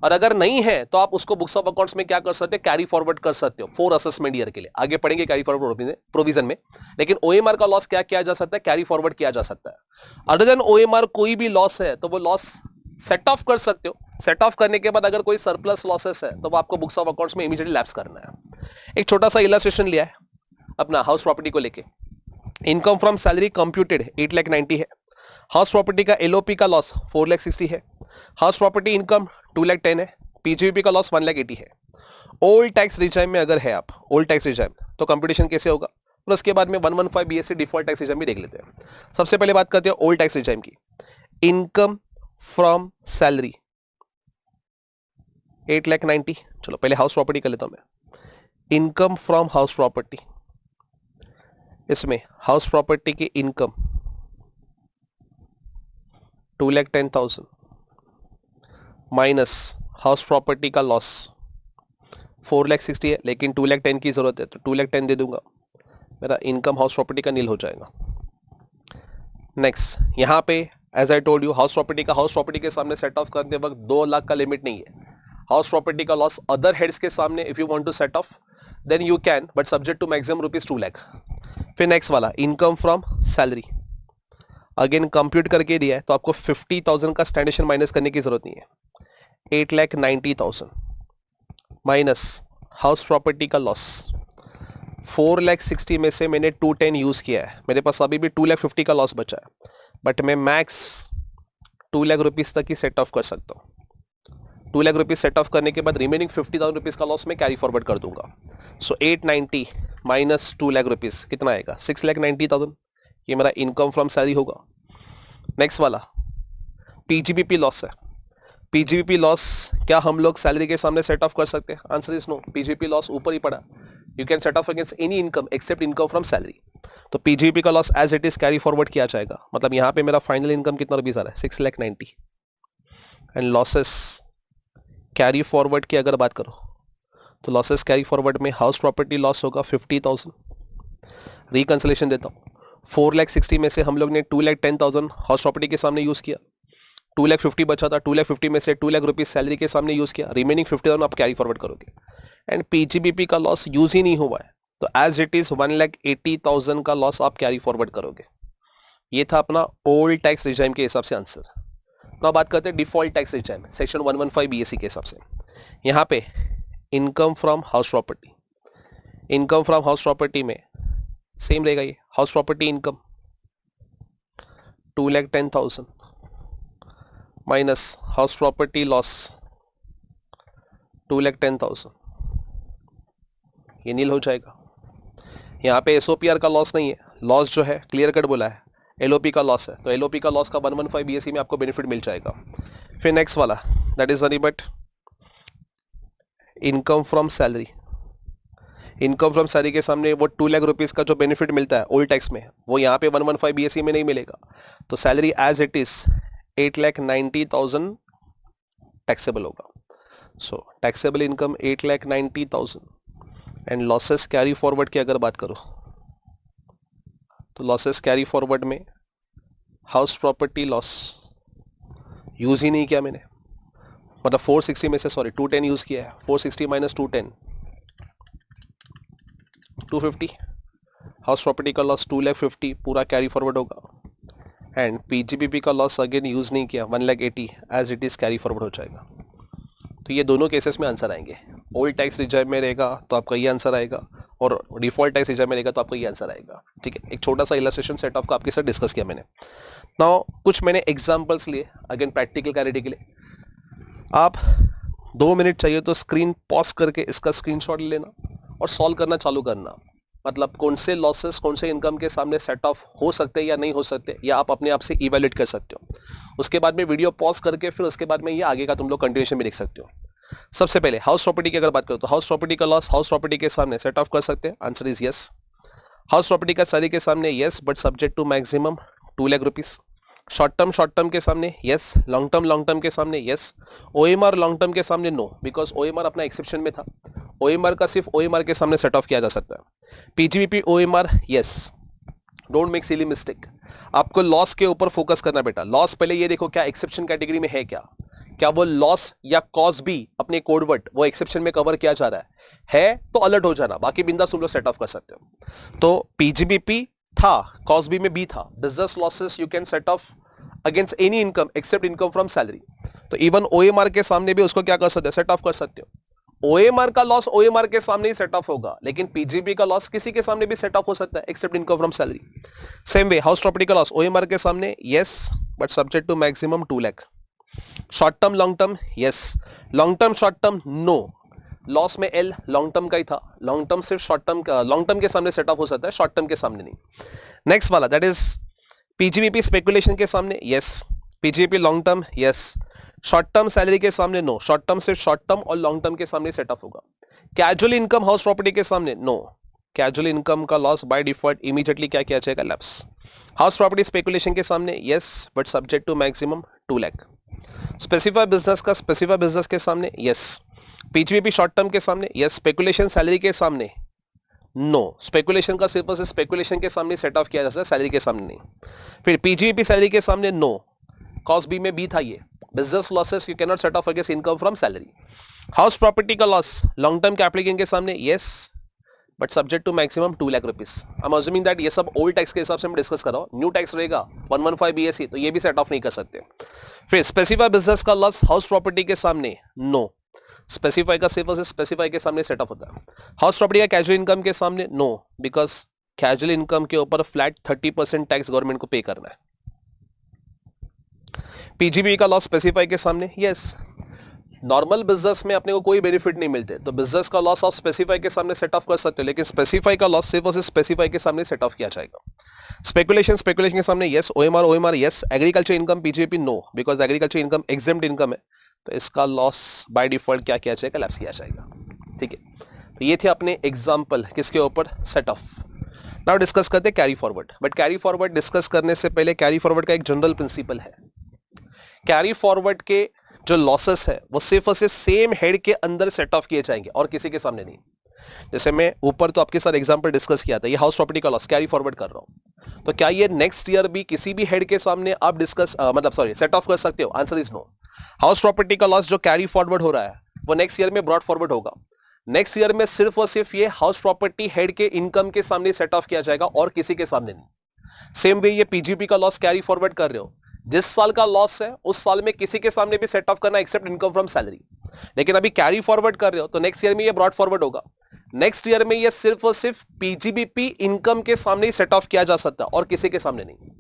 और अगर नहीं है तो आप उसको बुक्स ऑफ अकाउंट्स में क्या कर सकते हो? कैरी फॉरवर्ड कर सकते हो फॉर असेसमेंट ईयर के लिए। आगे पढ़ेंगे कैरी फॉरवर्ड प्रोविजन में, लेकिन ओएमआर का लॉस क्या किया जा सकता है? कैरी फॉरवर्ड किया जा सकता है। अदर देन ओएमआर कोई भी लॉस है तो वो लॉस सेट ऑफ कर सकते हो। सेट ऑफ करने के बाद अगर कोई सरप्लस लॉसेस है तो वो आपको बुक्स ऑफ अकाउंट्स में इमीडिएटली लैप्स करना है। एक छोटा सा इलस्ट्रेशन लिया है अपना हाउस प्रॉपर्टी को लेके। इनकम फ्रॉम सैलरी कंप्यूटेड 8,90,000 है। हाउस प्रॉपर्टी का एलओपी का लॉस 4,60,000 है। हाउस प्रॉपर्टी इनकम 2,10,000 है। पीजीबीपी का लॉस 1,80,000 है। ओल्ड टैक्स रिजाइम में अगर है आप, ओल्ड टैक्स रिजाइम, तो कंप्यूटेशन कैसे होगा? और उसके बाद में 115 बीएससी डिफॉल्ट टैक्स रिजाइम भी देख लेते हैं। सबसे पहले बात करते हैं ओल्ड टैक्स रिजाइम की। इनकम फ्रॉम सैलरी 8,90,000, चलो पहले हाउस प्रॉपर्टी कर लेता हूं मैं। इनकम फ्रॉम हाउस प्रॉपर्टी, इसमें हाउस प्रॉपर्टी की इनकम 2,10,000 माइनस हाउस प्रॉपर्टी का लॉस 4,60,000 है, लेकिन 2,10,000 की जरूरत है तो 2,10,000 दे दूंगा, मेरा इनकम हाउस प्रॉपर्टी का नील हो जाएगा। नेक्स्ट, यहां पे as I told you house property के सामने सेट ऑफ करते वक्त 2 लाख का लिमिट नहीं है। हाउस प्रॉपर्टी का लॉस अदर हेड्स के सामने if you want to set off then you can, but subject to maximum rupees 2 lakh. फिर नेक्स्ट वाला income from salary, again compute करके दिया है तो आपको 50,000 का स्टैंडर्ड माइनस करने की जरूरत नहीं है। 8,90,000 माइनस हाउस प्रॉपर्टी का लॉस 4,60,000 में से मैंने 210 यूज किया है, मेरे पास अभी भी 2,50,000 का लॉस बचा है, बट मैं मैक्स 2 लाख रुपीज तक ही सेट ऑफ कर सकता हूँ। 2 लाख रुपीज सेट ऑफ करने के बाद रिमेनिंग 50,000 रुपीज का लॉस मैं कैरी फॉरवर्ड कर दूंगा। सो 890 माइनस 2 लाख रुपीज कितना आएगा? 6,90,000। ये मेरा इनकम फ्रॉम सैलरी होगा। नेक्स्ट वाला पीजीबीपी लॉस है। पीजीबीपी लॉस क्या हम लोग सैलरी के सामने सेट ऑफ कर सकते हैं? Answer is no. PGBP loss ऊपर ही पड़ा, you can set off against any income except income from salary. तो पीजीबीपी का loss as it is carry forward किया जाएगा। मतलब यहां पे मेरा फाइनल इनकम कितना रुपीज आ रहा है? 6,90,000 एंड लॉसेस कैरी फॉरवर्ड की अगर बात करो तो लॉसेस कैरी फॉरवर्ड में हाउस प्रॉपर्टी लॉस होगा 50,000। रिकंसलेशन देता हूँ, 4,60,000 में से हम लोग ने 2,10,000 हाउस प्रॉपर्टी के सामने यूज किया, 2,50,000 बचा था, 2,50,000 में से 2 लाख रुपीज सैलरी के सामने यूज किया, रिमेनिंग 50,000 आप कैरी फॉरवर्ड करोगे। एंड पीजीबीपी का लॉस यूज ही नहीं हुआ है तो एज इट इज 1,80,000 का लॉस आप कैरी फॉरवर्ड करोगे। ये था अपना ओल्ड टैक्स रिजाइम के हिसाब से आंसर। तो बात करते हैं default tax regime section 115 BSc के हिसाब से। यहाँ पे income from house property, income from house property में सेम रहेगा। ये house property income 2,10,000 minus house property loss 2,10,000, ये नील हो जाएगा। यहाँ पे एसओपीआर का लॉस नहीं है, लॉस जो है क्लियर कट बोला है, एलओपी का लॉस है, तो एलओपी का लॉस का 115 बीएससी में आपको बेनिफिट मिल जाएगा। फिर नेक्स्ट वाला that is nothing but income from salary. Income from salary के सामने वो 2 लाख रुपीज का जो बेनिफिट मिलता है ओल्ड टैक्स में, वो यहाँ पे 115 बीएससी में नहीं मिलेगा। तो salary as it is 8,90,000 taxable होगा। So taxable income 8,90,000 and losses carry forward की अगर बात करो तो लॉसेस कैरी फॉरवर्ड में हाउस प्रॉपर्टी लॉस यूज ही नहीं किया मैंने, मतलब 460 में से 210 यूज किया है। 460 माइनस 210 250, हाउस प्रॉपर्टी का लॉस 2,50,000 पूरा कैरी फॉरवर्ड होगा एंड पीजीबीपी का लॉस अगेन यूज नहीं किया 1,80,000 as it is carry forward हो जाएगा। तो ये दोनों केसेस में आंसर आएंगे। ओल्ड टैक्स रिजर्व में रहेगा तो आपका ये आंसर आएगा और डिफॉल्ट टैक्स रिजर्व में रहेगा तो आपका ये आंसर आएगा। ठीक है, एक छोटा सा इलस्ट्रेशन सेट ऑफ का आपके साथ डिस्कस किया मैंने। नाउ कुछ मैंने एग्जांपल्स लिए अगेन प्रैक्टिकल क्लैरिटी के लिए। आप 2 मिनट चाहिए तो स्क्रीन पॉज करके इसका स्क्रीनशॉट ले लेना और सॉल्व करना चालू करना। मतलब कौन से लॉसेस कौन से इनकम के सामने सेट ऑफ हो सकते हैं या नहीं हो सकते, या आप अपने आप से इवैल्यूएट कर सकते हो। उसके बाद में वीडियो पॉज करके फिर उसके बाद में ये आगे का तुम लोग कंटिन्यूएशन में देख सकते हो। सबसे पहले हाउस प्रॉपर्टी की अगर बात करो तो हाउस प्रॉपर्टी का लॉस हाउस प्रॉपर्टी के सामने सेट ऑफ कर सकते हैं, answer is yes. House property का सैलरी के सामने yes but subject to maximum 2 lakh rupees. Short term के सामने यस, लॉन्ग टर्म के सामने यस। ओएमआर लॉन्ग टर्म के सामने नो, बिकॉज ओएमआर अपना एक्सेप्शन में था। ओएमआर का सिर्फ ओएमआर के सामने सेट ऑफ किया जा सकता है। PGBP OMR yes, don't make silly mistake. आपको लॉस के ऊपर फोकस करना बेटा। लॉस पहले ये देखो क्या एक्सेप्शन कैटेगरी में है, क्या वो लॉस या कॉज भी अपने कोडवर्ड वो एक्सेप्शन में कवर किया जा रहा है तो अलर्ट हो जाना, बाकी बिंदास तुम लोग सेट ऑफ कर सकते हो। तो पीजीबीपी था, कॉज बी में बी था। Business losses you can set off against any income except income from salary. तो इवन ओएमआर के सामने भी उसको क्या कर सकते हो, सेट ऑफ कर सकते हो। ओएमआर का लॉस ओएमआर के सामने ही सेट ऑफ होगा, लेकिन पीजीबी का लॉस किसी के सामने भी सेट ऑफ हो सकता है except income from salary. Same way house property का लॉस ओएमआर के सामने yes but subject to maximum 2 lakh. Short term long term yes, long term short term no. Loss में एल लॉन्ग टर्म का ही था, लॉन्ग टर्म सिर्फ long term के सामने सेट ऑफ हो सकता है, शॉर्ट टर्म के सामने नहीं। नेक्स्ट वाला दैट इज पीजीबीपी स्पेकुलेशन के सामने yes, PGBP long term yes. Short term salary के सामने नो, शॉर्ट टर्म सिर्फ शॉर्ट टर्म और लॉन्ग टर्म के सामने सेट ऑफ होगा। कैजुअल इनकम हाउस प्रॉपर्टी के सामने नो, कैजुअल इनकम का लॉस बाय डिफॉल्ट इमीडिएटली क्या किया जाएगा, लैप्स। हाउस प्रॉपर्टी स्पेकुलेशन के सामने yes but subject to maximum 2 lakh. Specify business का स्पेसिफाई बिजनेस के सामने यस, पीजीबीपी शॉर्ट टर्म के सामने यस, स्पेकुलेशन सैलरी के सामने नो, स्पेकुलेशन का सिर्फ स्पेकुलेशन के सामने सेट ऑफ किया जा सकता है, सैलरी के सामने नहीं। फिर पीजीबीपी सैलरी के सामने नो, कॉस्ट बी में बी था ये। Business losses you can not set off against income from salary. House property का लॉस लॉन्ग टर्म के एप्लीकेंट के सामने yes but subject to maximum 2 lakh rupees. I am assuming that ये सब old tax के हिसाब से मैं डिस्कस कर रहा हूं। न्यू टैक्स रहेगा 115 बीएससी तो ये भी सेट ऑफ नहीं कर सकते। फिर स्पेसिफाई बिजनेस का लॉस हाउस प्रॉपर्टी के सामने नो, स्पेसिफाई का सिर्फ स्पेसिफाई के सामने सेट ऑफ होता है। हाउस प्रॉपर्टी का कैजुअल इनकम के सामने नो, बिकॉज कैजुअल इनकम के ऊपर फ्लैट 30% टैक्स गवर्नमेंट को पे करना है। पीजीबी का लॉस स्पेसिफाई के सामने यस, नॉर्मल बिजनेस में अपने को कोई बेनिफिट नहीं मिलते तो बिजनेस का लॉस आप स्पेसिफाई के सामने सेट ऑफ कर सकते हो, लेकिन स्पेसिफाई का लॉस सिर्फ स्पेसिफाई के सामने सेट ऑफ किया जाएगा। स्पेकुलेशन के सामने yes, OMR yes. Agriculture income PGB no, because agriculture income exempt income है तो इसका लॉस बाय डिफॉल्ट क्या किया जाएगा, लैप्स किया जाएगा। ठीक है, तो ये थे अपने एग्जाम्पल किसके ऊपर, सेट ऑफ। नाउ डिस्कस करते हैं carry forward. But carry forward discuss करने से पहले कैरी फॉरवर्ड का एक जनरल प्रिंसिपल है। कैरी फॉरवर्ड के जो लॉसेस है वो सिर्फ और सिर्फ सेम हेड के अंदर सेट ऑफ किए जाएंगे और किसी के सामने नहीं। जैसे मैं ऊपर तो आपके साथ एग्जांपल डिस्कस किया था, ये हाउस प्रॉपर्टी का लॉस कैरी फॉरवर्ड कर रहा हूं, तो क्या ये नेक्स्ट ईयर भी किसी भी हेड के सामने आप सेट ऑफ कर सकते हो, answer is no. House property का लॉस जो कैरी फॉरवर्ड हो रहा है वो नेक्स्ट ईयर में ब्रॉड फॉरवर्ड होगा। नेक्स्ट ईयर में सिर्फ और सिर्फ ये हाउस प्रॉपर्टी हेड के इनकम के सामने सेट ऑफ किया जाएगा और किसी के सामने नहीं। सेम वे ये पीजीपी का लॉस कैरी फॉरवर्ड कर रहे हो, जिस साल का लॉस है उस साल में किसी के सामने भी सेट ऑफ करना एक्सेप्ट इनकम फ्रॉम सैलरी, लेकिन अभी कैरी फॉरवर्ड कर रहे हो तो नेक्स्ट ईयर में ये ब्रॉड फॉरवर्ड होगा। नेक्स्ट ईयर में ये सिर्फ और सिर्फ पीजीबीपी इनकम के सामने ही सेट ऑफ किया जा सकता है और किसी के सामने नहीं।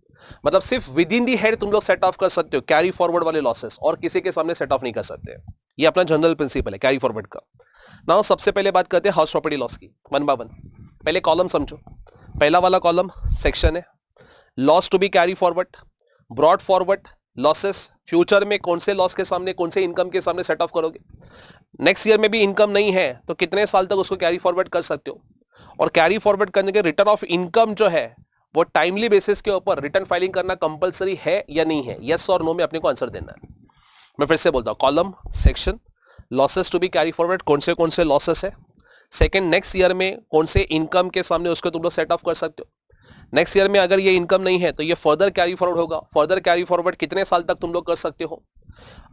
मतलब सिर्फ विद इन दी हेड तुम लोग सेट ऑफ कर सकते हो कैरी फॉरवर्ड वाले लॉसेस और किसी के सामने सेट ऑफ नहीं कर सकते। ये अपना जनरल प्रिंसिपल है कैरी फॉरवर्ड का। नाउ सबसे पहले बात करते हैं हाउस प्रॉपर्टी लॉस की, वन बाय वन। पहले कॉलम समझो। पहला वाला कॉलम सेक्शन है loss to be carry forward, brought forward losses. Future में कौन से लॉस के सामने कौन से इनकम के सामने सेट ऑफ करोगे। नेक्स्ट ईयर में भी इनकम नहीं है तो कितने साल तक उसको कैरी फॉरवर्ड कर सकते हो। और कैरी फॉरवर्ड करने के रिटर्न ऑफ इनकम जो है वो टाइमली बेसिस के ऊपर रिटर्न फाइलिंग करना कंपलसरी है या नहीं है, यस और नो में अपने को आंसर देना है। मैं फिर से बोलता हूं, column section losses to be carry forward, कौन से लॉसेस है। सेकंड, नेक्स्ट ईयर में कौन से इनकम के सामने उसको तुम लोग सेट ऑफ कर सकते हो। नेक्स्ट ईयर में अगर ये इनकम नहीं है तो ये फर्दर कैरी फॉरवर्ड होगा। फर्दर कैरी फॉरवर्ड कितने साल तक तुम लोग कर सकते हो।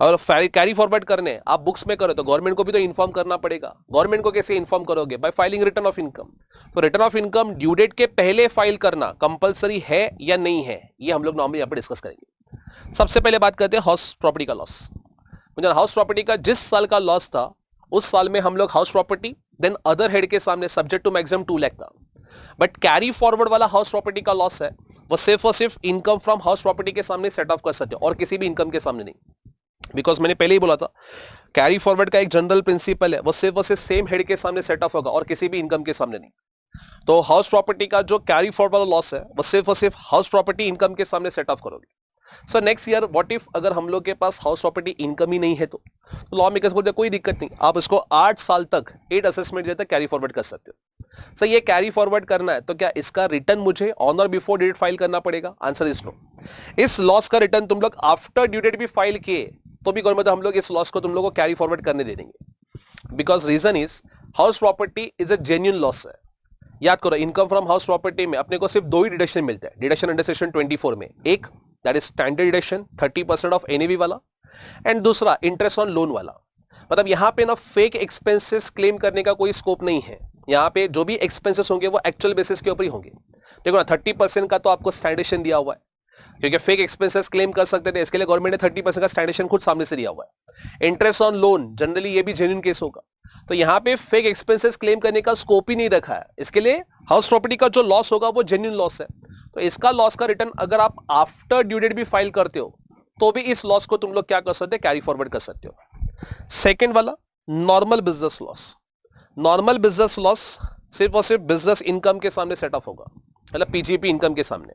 और कैरी फॉरवर्ड करने आप बुक्स में करो तो गवर्नमेंट को भी तो इन्फॉर्म करना पड़ेगा। गवर्नमेंट को कैसे इन्फॉर्म करोगे? By filing return of income. तो return of income due date के पहले फाइल करना कंपलसरी है या नहीं है, ये हम लोग नॉर्मली यहाँ पे डिस्कस करेंगे। सबसे पहले बात करते हैं हाउस प्रॉपर्टी का लॉस। हाउस प्रॉपर्टी का जिस साल का लॉस था उस साल में हम लोग house property then other head के सामने सब्जेक्ट टू मैक्सिमम 2 लाख था। बट कैरी फॉरवर्ड वाला हाउस प्रॉपर्टी का लॉस है वो सिर्फ और सिर्फ इनकम फ्रॉम हाउस प्रॉपर्टी के सामने सेट ऑफ कर सकते हो और किसी भी इनकम के सामने नहीं। बिकॉज मैंने पहले ही बोला था कैरी फॉरवर्ड का एक जनरल प्रिंसिपल है वो सिर्फ और सिर्फ सेम हेड के सामने सेट ऑफ होगा और किसी भी इनकम के सामने नहीं। तो हाउस प्रॉपर्टी का जो कैरी फॉरवर्ड वाला लॉस है वो सिर्फ और सिर्फ हाउस प्रॉपर्टी इनकम के सामने सेट ऑफ करोगे। So next year what if अगर हम लोग के पास हाउस प्रॉपर्टी इनकम ही नहीं है तो लॉ मेकर्स बोलते कोई दिक्कत नहीं, आप इसको 8 साल तक 8 असेसमेंट तक कैरी फॉरवर्ड कर सकते हो। सो ये कैरी फॉरवर्ड करना है तो क्या इसका रिटर्न मुझे ऑन और बिफोर ड्यू डेट फाइल करना पड़ेगा? Answer is no. इस लॉस का रिटर्न तुम लोग आफ्टर ड्यू डेट भी फाइल किए तो भी गवर्नमेंट हम लोग इस लॉस को तुम लोग को कैरी फॉरवर्ड करने दे देंगे। Because reason is house property is a genuine loss है। याद करो इनकम फ्रॉम हाउस प्रॉपर्टी में अपने को सिर्फ 2 ही डिडक्शन मिलते हैं डिडक्शन अंडर सेक्शन 24 में। एक that is standard deduction 30% of NAV वाला एंड दूसरा इंटरेस्ट ऑन लोन वाला। मतलब यहां पे ना फेक एक्सपेंसेस क्लेम करने का कोई स्कोप नहीं है। यहां पे जो भी एक्सपेंसेस होंगे वो एक्चुअल बेसिस के ऊपर ही होंगे। देखो ना 30% का तो आपको स्टैंडर्डेशन दिया हुआ है क्योंकि फेक एक्सपेंसेस क्लेम कर सकते थे, इसके लिए गवर्नमेंट ने 30% का स्टैंडर्डेशन खुद सामने से दिया हुआ है। इंटरेस्ट ऑन लोन जनरली ये भी जेन्युइन केस होगा। तो यहां पे फेक एक्सपेंसेस क्लेम करने का स्कोप ही नहीं रखा है। इसके लिए हाउस प्रॉपर्टी का जो लॉस होगा वो जेन्युइन लॉस है। तो इसका लॉस का रिटर्न अगर आप आफ्टर ड्यू डेट भी फाइल करते हो तो भी इस लॉस को तुम लोग क्या कर सकते हो? कैरी फॉरवर्ड कर सकते हो। सेकेंड वाला normal business loss. Normal business loss सिर्फ और सिर्फ बिजनेस इनकम के सामने सेट ऑफ होगा, मतलब पीजीपी इनकम के सामने।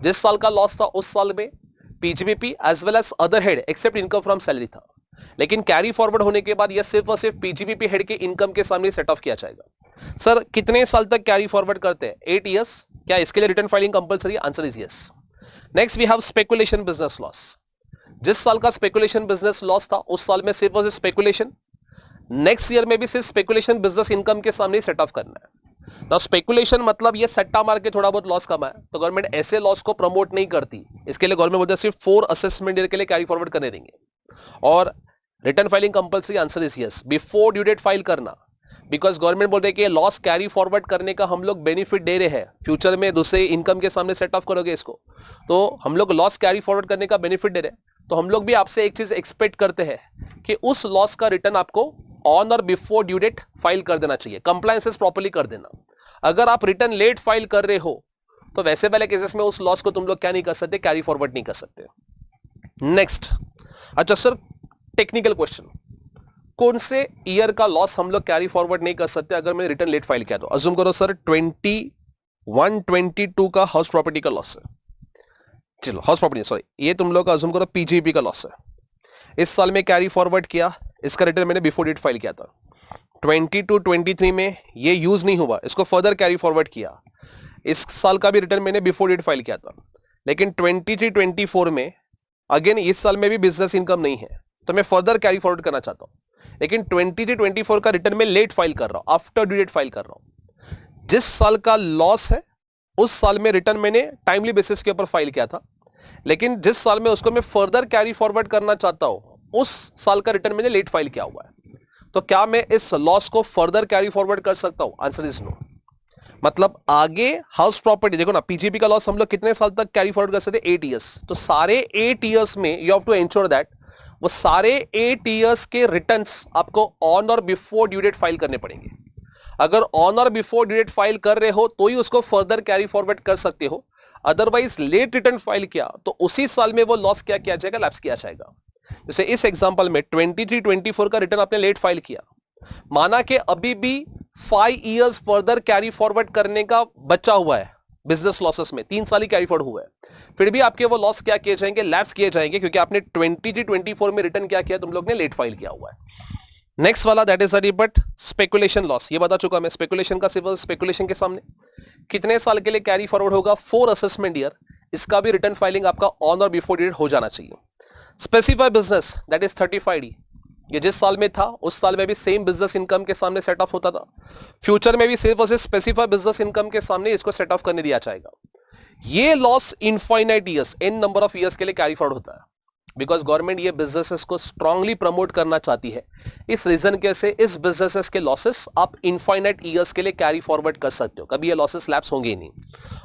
जिस साल का लॉस था उस साल में PGP as well as other head except income from salary था, लेकिन कैरी फॉरवर्ड होने के बाद यह सिर्फ और सिर्फ पीजीपी हेड के इनकम के सामने सेट ऑफ किया जाएगा। सर कितने साल तक कैरी फॉरवर्ड करते हैं? 8 इयर्स। क्या इसके लिए return filing compulsory? Answer is yes. Next we have speculation business loss. जिस साल का स्पेकुलेशन बिजनेस लॉस था उस साल में सिर्फ और सिर्फ स्पेकुलेशन, नेक्स्ट ईयर में भी सिर्फ स्पेकुलेशन बिजनेस इनकम के सामने सेट ऑफ करना है। ना स्पेकुलेशन मतलब ये सट्टा मार के थोड़ा बहुत लॉस कमाए तो गवर्नमेंट ऐसे लॉस को प्रमोट नहीं करती। इसके लिए गवर्नमेंट बोलते हैं सिर्फ 4 असेसमेंट ईयर के लिए कैरी फॉरवर्ड करने देंगे। और return filing compulsory? Answer is yes. Before due date file करना, बिकॉज गवर्नमेंट बोल रहे कि लॉस कैरी फॉरवर्ड करने का हम लोग बेनिफिट दे रहे हैं, फ्यूचर में दूसरे इनकम के सामने सेट ऑफ करोगे इसको तो हम लोग लॉस कैरी फॉरवर्ड करने का बेनिफिट दे रहे हैं। तो हम लोग भी आपसे एक चीज एक्सपेक्ट करते हैं कि उस लॉस का रिटर्न आपको ऑन और बिफोर ड्यू डेट फाइल कर देना चाहिए, कंप्लायंसेस प्रॉपर्ली कर देना। अगर आप रिटर्न लेट फाइल कर रहे हो तो वैसे वाले केसेस में उस लॉस को तुम लोग क्या नहीं कर सकते? कैरी फॉरवर्ड नहीं कर सकते। नेक्स्ट, अच्छा सर टेक्निकल क्वेश्चन, कौन से ईयर का लॉस हम लोग कैरी फॉरवर्ड नहीं कर सकते अगर मैंने रिटर्न लेट फाइल किया तो? अज्यूम करो सर 21-22 का हाउस प्रॉपर्टी का लॉस है। चलो हाउस प्रॉपर्टी सॉरी, ये तुम लोग का अज्यूम करो पीजीपी का लॉस है। इस साल में कैरी फॉरवर्ड किया, इसका रिटर्न मैंने बिफोर डेट फाइल किया था। 22-23 में ये यूज नहीं हुआ, इसको फर्दर कैरी फॉरवर्ड किया। इस साल का भी रिटर्न मैंने बिफोर डेट फाइल किया था, लेकिन 23-24 में अगेन इस साल में भी बिजनेस इनकम नहीं है तो मैं फर्दर कैरी फॉरवर्ड करना चाहता हूं, लेकिन 23-24 का रिटर्न में लेट फाइल कर रहा हूं, आफ्टर ड्यू डेट फाइल कर रहा हूं। जिस साल का लॉस है उस साल में रिटर्न मैंने टाइमली बेसिस के ऊपर फाइल किया था, लेकिन जिस साल में उसको मैं फर्दर कैरी फॉरवर्ड करना चाहता हूं उस साल का रिटर्न मैंने लेट फाइल किया हुआ है। तो क्या मैं इस लॉस को फर्दर कैरी फॉरवर्ड कर सकता हूं? Answer is no. मतलब आगे हाउस प्रॉपर्टी देखो ना, पीजीपी का लॉस हम लोग कितने साल तक कैरी फॉरवर्ड कर सकते हैं? 8 इयर्स। तो सारे 8 इयर्स में you have to ensure that वो सारे 8 इयर्स के रिटर्न्स आपको ऑन और बिफोर ड्यू डेट फाइल करने पड़ेंगे। अगर ऑन और बिफोर ड्यू डेट फाइल कर रहे हो तो ही उसको फर्दर कैरी फॉरवर्ड कर सकते हो, अदरवाइज लेट रिटर्न फाइल किया तो उसी साल में वो लॉस क्या किया जाएगा? लैप्स किया जाएगा। जैसे इस एग्जांपल में 23-24 का रिटर्न आपने लेट फाइल किया, माना कि अभी भी 5 इयर्स फर्दर कैरी फॉरवर्ड करने का बचा हुआ है बिजनेस लॉसेस में, 3 साल ही कैरी फॉरवर्ड हुआ है, फिर भी आपके वो लॉस क्या किए जाएंगे? लैप्स किए जाएंगे, क्योंकि आपने 23-24 में रिटर्न क्या किया? तुम लोग ने लेट फाइल किया हुआ है। नेक्स्ट वाला that is but speculation loss, ये बता चुका मैं। स्पेकुलेशन का सिर्फ स्पेकुलेशन के सामने कितने साल के लिए कैरी फॉरवर्ड होगा? 4 असेसमेंट ईयर। इसका भी रिटर्न फाइलिंग आपका ऑन और बिफोर डेट हो जाना चाहिए। Specified business that is 35D, ये जिस साल में था उस साल में भी सेम बिजनेस इनकम के सामने सेट ऑफ होता था, फ्यूचर में भी सिर्फ और सिर्फ स्पेसिफाइड बिजनेस इनकम के सामने इसको सेट ऑफ करने दिया जाएगा। ये loss infinite years, n number of years के लिए कैरी फॉरवर्ड होता है। बिकॉज गवर्नमेंट ये बिजनेसेस को स्ट्रांगली प्रमोट करना चाहती है। इस रीजन के से इस बिजनेसेस के लॉसेस आप इनफाइनाइट ईयर्स के लिए कैरी फॉरवर्ड कर सकते हो, कभी ये लॉसेस लैप्स होंगे ही नहीं,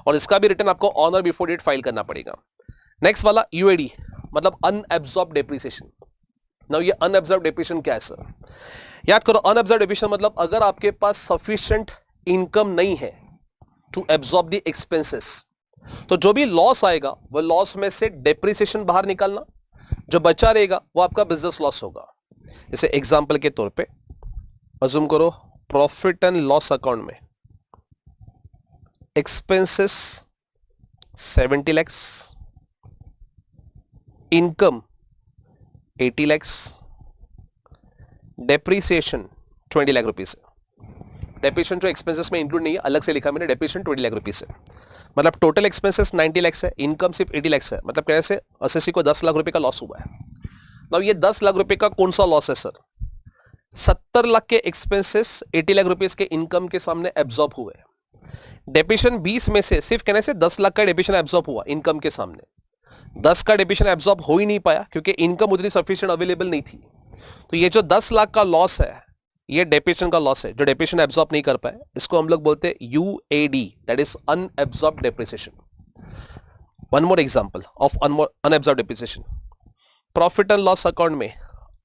और इसका भी रिटर्न आपको ऑन और बिफोर डेट फाइल करना पड़ेगा। नेक्स्ट वाला यूएडी मतलब अनएब्सॉर्ब डेप्रिसिएशन। नाउ ये अनएब्सॉर्ब डेप्रिसिएशन क्या है सर? याद करो, अनएब्सॉर्ब डेप्रिसिएशन मतलब अगर आपके पास सफिशिएंट इनकम नहीं है टू एब्सॉर्ब द एक्सपेंसेस, तो जो भी लॉस आएगा वो लॉस में से डेप्रिसिएशन बाहर निकालना, जो बचा रहेगा वो आपका बिजनेस लॉस होगा। जैसे एग्जांपल के तौर पे अज्यूम करो प्रॉफिट एंड लॉस अकाउंट में expenses 70 lakhs, income 80 lakhs, depreciation 20 lakh rupees है। डेप्रिसिएशन जो एक्सपेंसेस में इंक्लूड नहीं है, अलग से लिखा मैंने, डेप्रिसिएशन 20 लाख रुपीज है। मतलब टोटल एक्सपेंसेस 90 lakhs है, इनकम सिर्फ 80 lakhs है, मतलब कैसे एसएससी को 10 लाख रुपए का लॉस हुआ है। अब ये 10 लाख रुपए का कौन सा लॉस है सर? 70 लाख के एक्सपेंसेस 80 लाख रुपीज के इनकम के सामने एब्जॉर्ब हुए। डेप्रिसिएशन 20 में से सिर्फ कहने से 10 लाख का डेप्रिसिएशन एब्जॉर्ब हुआ इनकम के सामने। 10 का डेप्रिसिएशन एब्जॉर्ब हो ही नहीं पाया क्योंकि इनकम उतनी सफिशिएंट अवेलेबल नहीं थी। तो ये जो 10 लाख का लॉस है ये डेप्रिसिएशन का लॉस है, जो डेप्रिसिएशन एब्जॉर्ब नहीं कर पाए, इसको हम लोग बोलते हैं UAD, that is unabsorbed depreciation. One more example of unabsorbed depreciation. Profit and loss account में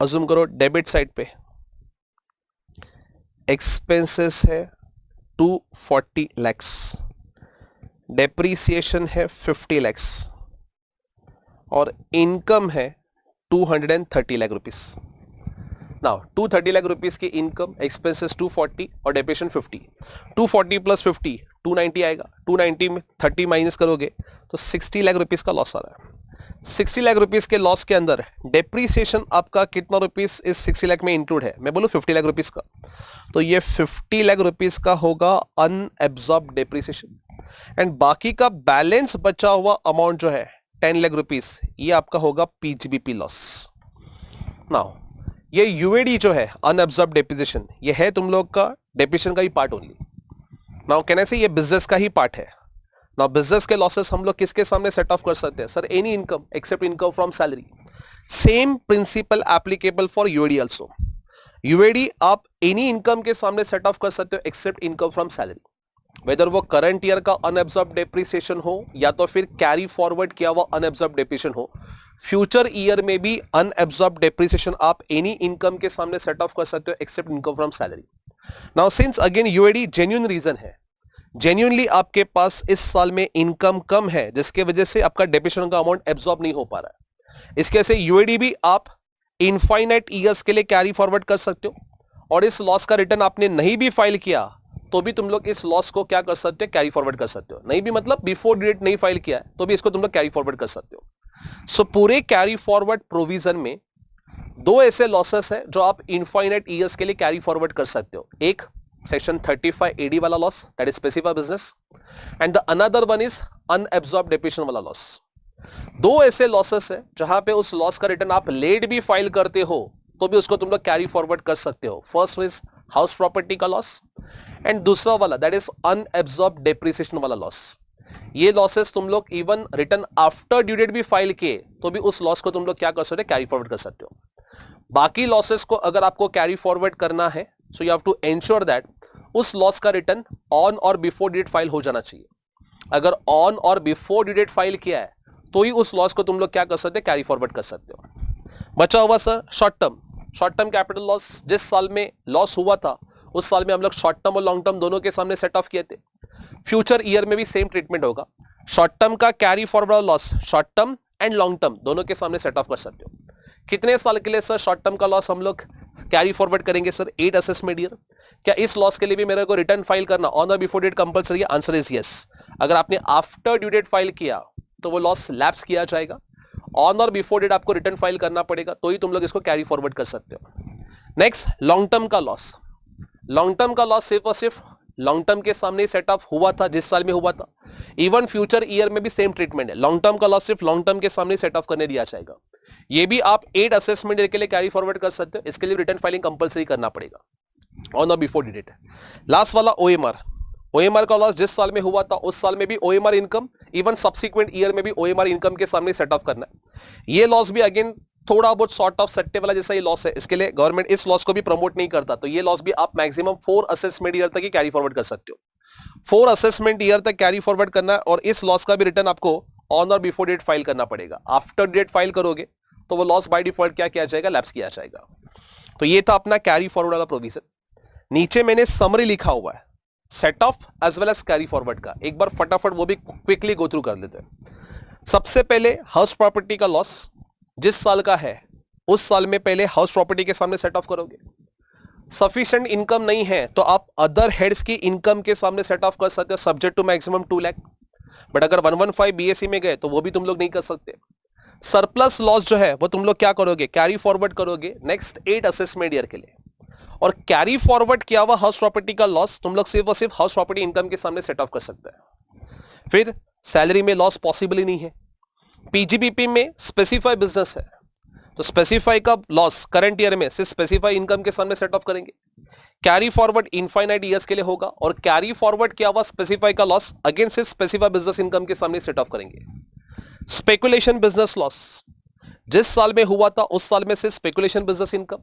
अज्यूम करो डेबिट साइड पे एक्सपेंसेस है 240 lakhs, डेप्रिसिएशन है 50 lakhs और इनकम है 230 lakh rupees. Now 230 lakh rupees की इनकम, एक्सपेंसेस 240 और डेप्रिसिएशन 50। 240 प्लस 50 290 आएगा, 290 में 30 माइनस करोगे तो 60 लाख रुपीस का लॉस आ रहा है। 60 लाख रुपीस के लॉस के अंदर डेप्रिसिएशन आपका कितना रुपीस इस 60 लाख में इंक्लूड है? मैं बोलूं 50 लाख रुपीस का, तो ये 50 लाख रुपीस का होगा अनएब्सॉर्ब डेप्रिसिएशन। एंड बाकी का बैलेंस बचा हुआ अमाउंट जो है 10 लाख रुपीस, ये आपका होगा पीजीबीपी लॉस। नाउ ये यूएडी जो है अनएब्सॉर्ब डेप्रिसिएशन, ये है तुम लोग का डेप्रिसिएशन का ही पार्ट ओनली। नाउ कहने से ये बिजनेस का ही पार्ट है। नाउ बिजनेस के लॉसेस हम लोग किसके सामने सेट ऑफ कर सकते हैं? Sir any income except income from salary. Same principle applicable for UAD also. UAD आप एनी इनकम के सामने सेट ऑफ कर सकते हो except income from salary, whether वो करंट ईयर का अनएब्सॉर्ब डेप्रिसिएशन हो या तो फिर कैरी फॉरवर्ड किया हुआ अनएब्सॉर्ब डेप्रिसिएशन हो। फ्यूचर ईयर में भी अनएब्सॉर्ब डेप्रिसिएशन आप एनी इनकम के सामने सेट ऑफ कर सकते हो except income from salary. Now since again UAD genuine reason है, जेन्युइनली आपके पास इस साल में इनकम कम है जिसके वजह से आपका डेप्रिसिएशन का अमाउंट एब्सॉर्ब नहीं हो पा रहा है, इसके से यूएडी भी आप इनफाइनाइट ईयर्स के लिए कैरी फॉरवर्ड कर सकते हो। और इस लॉस का रिटर्न आपने नहीं भी फाइल किया तो भी तुम लोग इस लॉस को क्या कर सकते हो? कैरी फॉरवर्ड कर सकते हो। नहीं भी मतलब बिफोर डेट नहीं फाइल किया है तो भी इसको तुम लोग कैरी फॉरवर्ड कर सकते हो। सो पूरे कैरी फॉरवर्ड प्रोविजन में दो ऐसे लॉसेस है जो आप इनफाइनाइट ईयर्स के लिए कैरी फॉरवर्ड कर सकते हो। एक सेक्शन 35 एडी वाला loss, that is specified business, and the another one is unabsorbed depreciation वाला लॉस। दो ऐसे लॉसेस है जहां पे उस लॉस का रिटर्न आप लेट भी फाइल करते हो तो भी उसको तुम लोग कैरी फॉरवर्ड कर सकते हो। फर्स्ट इज हाउस प्रॉपर्टी का लॉस एंड दूसरा वाला दैट इज अनएब्सॉर्ब डेप्रिसिएशन वाला लॉस। ये लॉसेस तुम लोग even return after due date भी फाइल किए तो भी उस लॉस को तुम लोग क्या कर सकते हो? कैरी फॉरवर्ड कर सकते हो। बाकी लॉसेस को अगर आपको कैरी फॉरवर्ड करना है so you have to ensure that उस लॉस का रिटर्न ऑन और बिफोर ड्यू डेट फाइल हो जाना चाहिए। अगर ऑन और बिफोर ड्यू डेट फाइल किया है तो ही उस लॉस को तुम लोग क्या कर सकते हो? कैरी फॉरवर्ड कर सकते हो। बचा हुआ sir short term capital loss. जिस साल में लॉस हुआ था उस साल में हम लोग शॉर्ट टर्म और लॉन्ग टर्म दोनों के सामने सेट ऑफ किए थे। फ्यूचर ईयर में भी सेम ट्रीटमेंट होगा। शॉर्ट टर्म का carry forward loss short term and long term दोनों के सामने सेट ऑफ कर सकते हो। कितने साल के लिए सर शॉर्ट टर्म का लॉस हम लोग कैरी फॉरवर्ड करेंगे? Sir 8 assessment year. क्या इस लॉस के लिए भी मेरे को रिटर्न फाइल करना ऑन और बिफोर डेट कंपलसरी है? Answer is yes. अगर आपने आफ्टर ड्यू डेट फाइल किया तो वो लॉस लैप्स किया जाएगा। ऑन और बिफोर डेट आपको रिटर्न फाइल करना पड़ेगा तो ही तुम लोग इसको कैरी फॉरवर्ड कर सकते हो। नेक्स्ट लॉन्ग टर्म का लॉस। लॉन्ग टर्म का लॉस सिर्फ और सिर्फ लॉन्ग टर्म के सामने सेट ऑफ हुआ था जिस साल में हुआ था। इवन फ्यूचर ईयर में भी सेम ट्रीटमेंट है। लॉन्ग टर्म का लॉस सिर्फ लॉन्ग टर्म के सामने सेट ऑफ करने दिया जाएगा। ये भी आप 8 असेसमेंट ईयर के लिए कैरी फॉरवर्ड कर सकते हो। इसके लिए रिटर्न फाइलिंग कंपलसरी करना पड़ेगा ऑन और बिफोर डेट। लास्ट वाला ओएमआर। ओएमआर का लॉस जिस साल में हुआ था उस साल में भी OMR income, even subsequent year में भी ओएमआर इनकम के सामने सेट ऑफ करना है। ये लॉस भी अगेन थोड़ा बहुत सॉर्ट ऑफ सट्टे वाला जैसा ये लॉस है, इसके लिए गवर्नमेंट इस लॉस को भी प्रमोट नहीं करता, तो ये लॉस भी आप मैक्सिमम 4 असेसमेंट ईयर तक ही कैरी फॉरवर्ड कर सकते हो। 4 असेसमेंट ईयर तक कैरी फॉरवर्ड करना है, और इस लॉस का भी रिटर्न आपको ऑन और बिफोर डेट फाइल करना पड़ेगा। आफ्टर डेट फाइल करोगे तो वो लॉस बाय डिफॉल्ट क्या किया जाएगा, लैप्स किया जाएगा। तो ये था अपना कैरी फॉरवर्ड वाला प्रोविजन। नीचे मैंने समरी लिखा हुआ है set off as well as carry forward का, एक बार फटाफट वो भी क्विकली गो थ्रू कर लेते हैं। सबसे पहले हाउस प्रॉपर्टी का लॉस जिस साल का है उस साल में पहले हाउस प्रॉपर्टी के सामने सेट ऑफ करोगे। सफिशिएंट इनकम नहीं है तो आप अदर हेड्स की इनकम के सामने सेट ऑफ कर सकते हो, subject to maximum 2 lakh. But अगर 115 बीएससी में गए तो वो भी तुम लोग नहीं कर सकते। सरप्लस लॉस जो है वो तुम लोग क्या करोगे, कैरी फॉरवर्ड करोगे नेक्स्ट 8 असेसमेंट ईयर के लिए। और कैरी फॉरवर्ड किया हुआ हाउस प्रॉपर्टी का लॉस तुम लोग सिर्फ और सिर्फ हाउस प्रॉपर्टी इनकम के सामने सेट ऑफ कर सकते हैं। फिर सैलरी में लॉस पॉसिबल ही नहीं है। पीजीबीपी में स्पेसिफाई बिजनेस है तो स्पेसिफाई का लॉस करंट ईयर में सिर्फ स्पेसिफाई इनकम के सामने सेट ऑफ करेंगे। कैरी फॉरवर्ड इनफाइनाइट ईयर्स के लिए होगा, और कैरी फॉरवर्ड किया हुआ स्पेसिफाई का लॉस अगेन सिर्फ स्पेसिफाई बिजनेस इनकम के सामने सेट ऑफ करेंगे। स्पेकुलेशन बिजनेस लॉस जिस साल में हुआ था उस साल में सिर्फ स्पेकुलेशन बिजनेस इनकम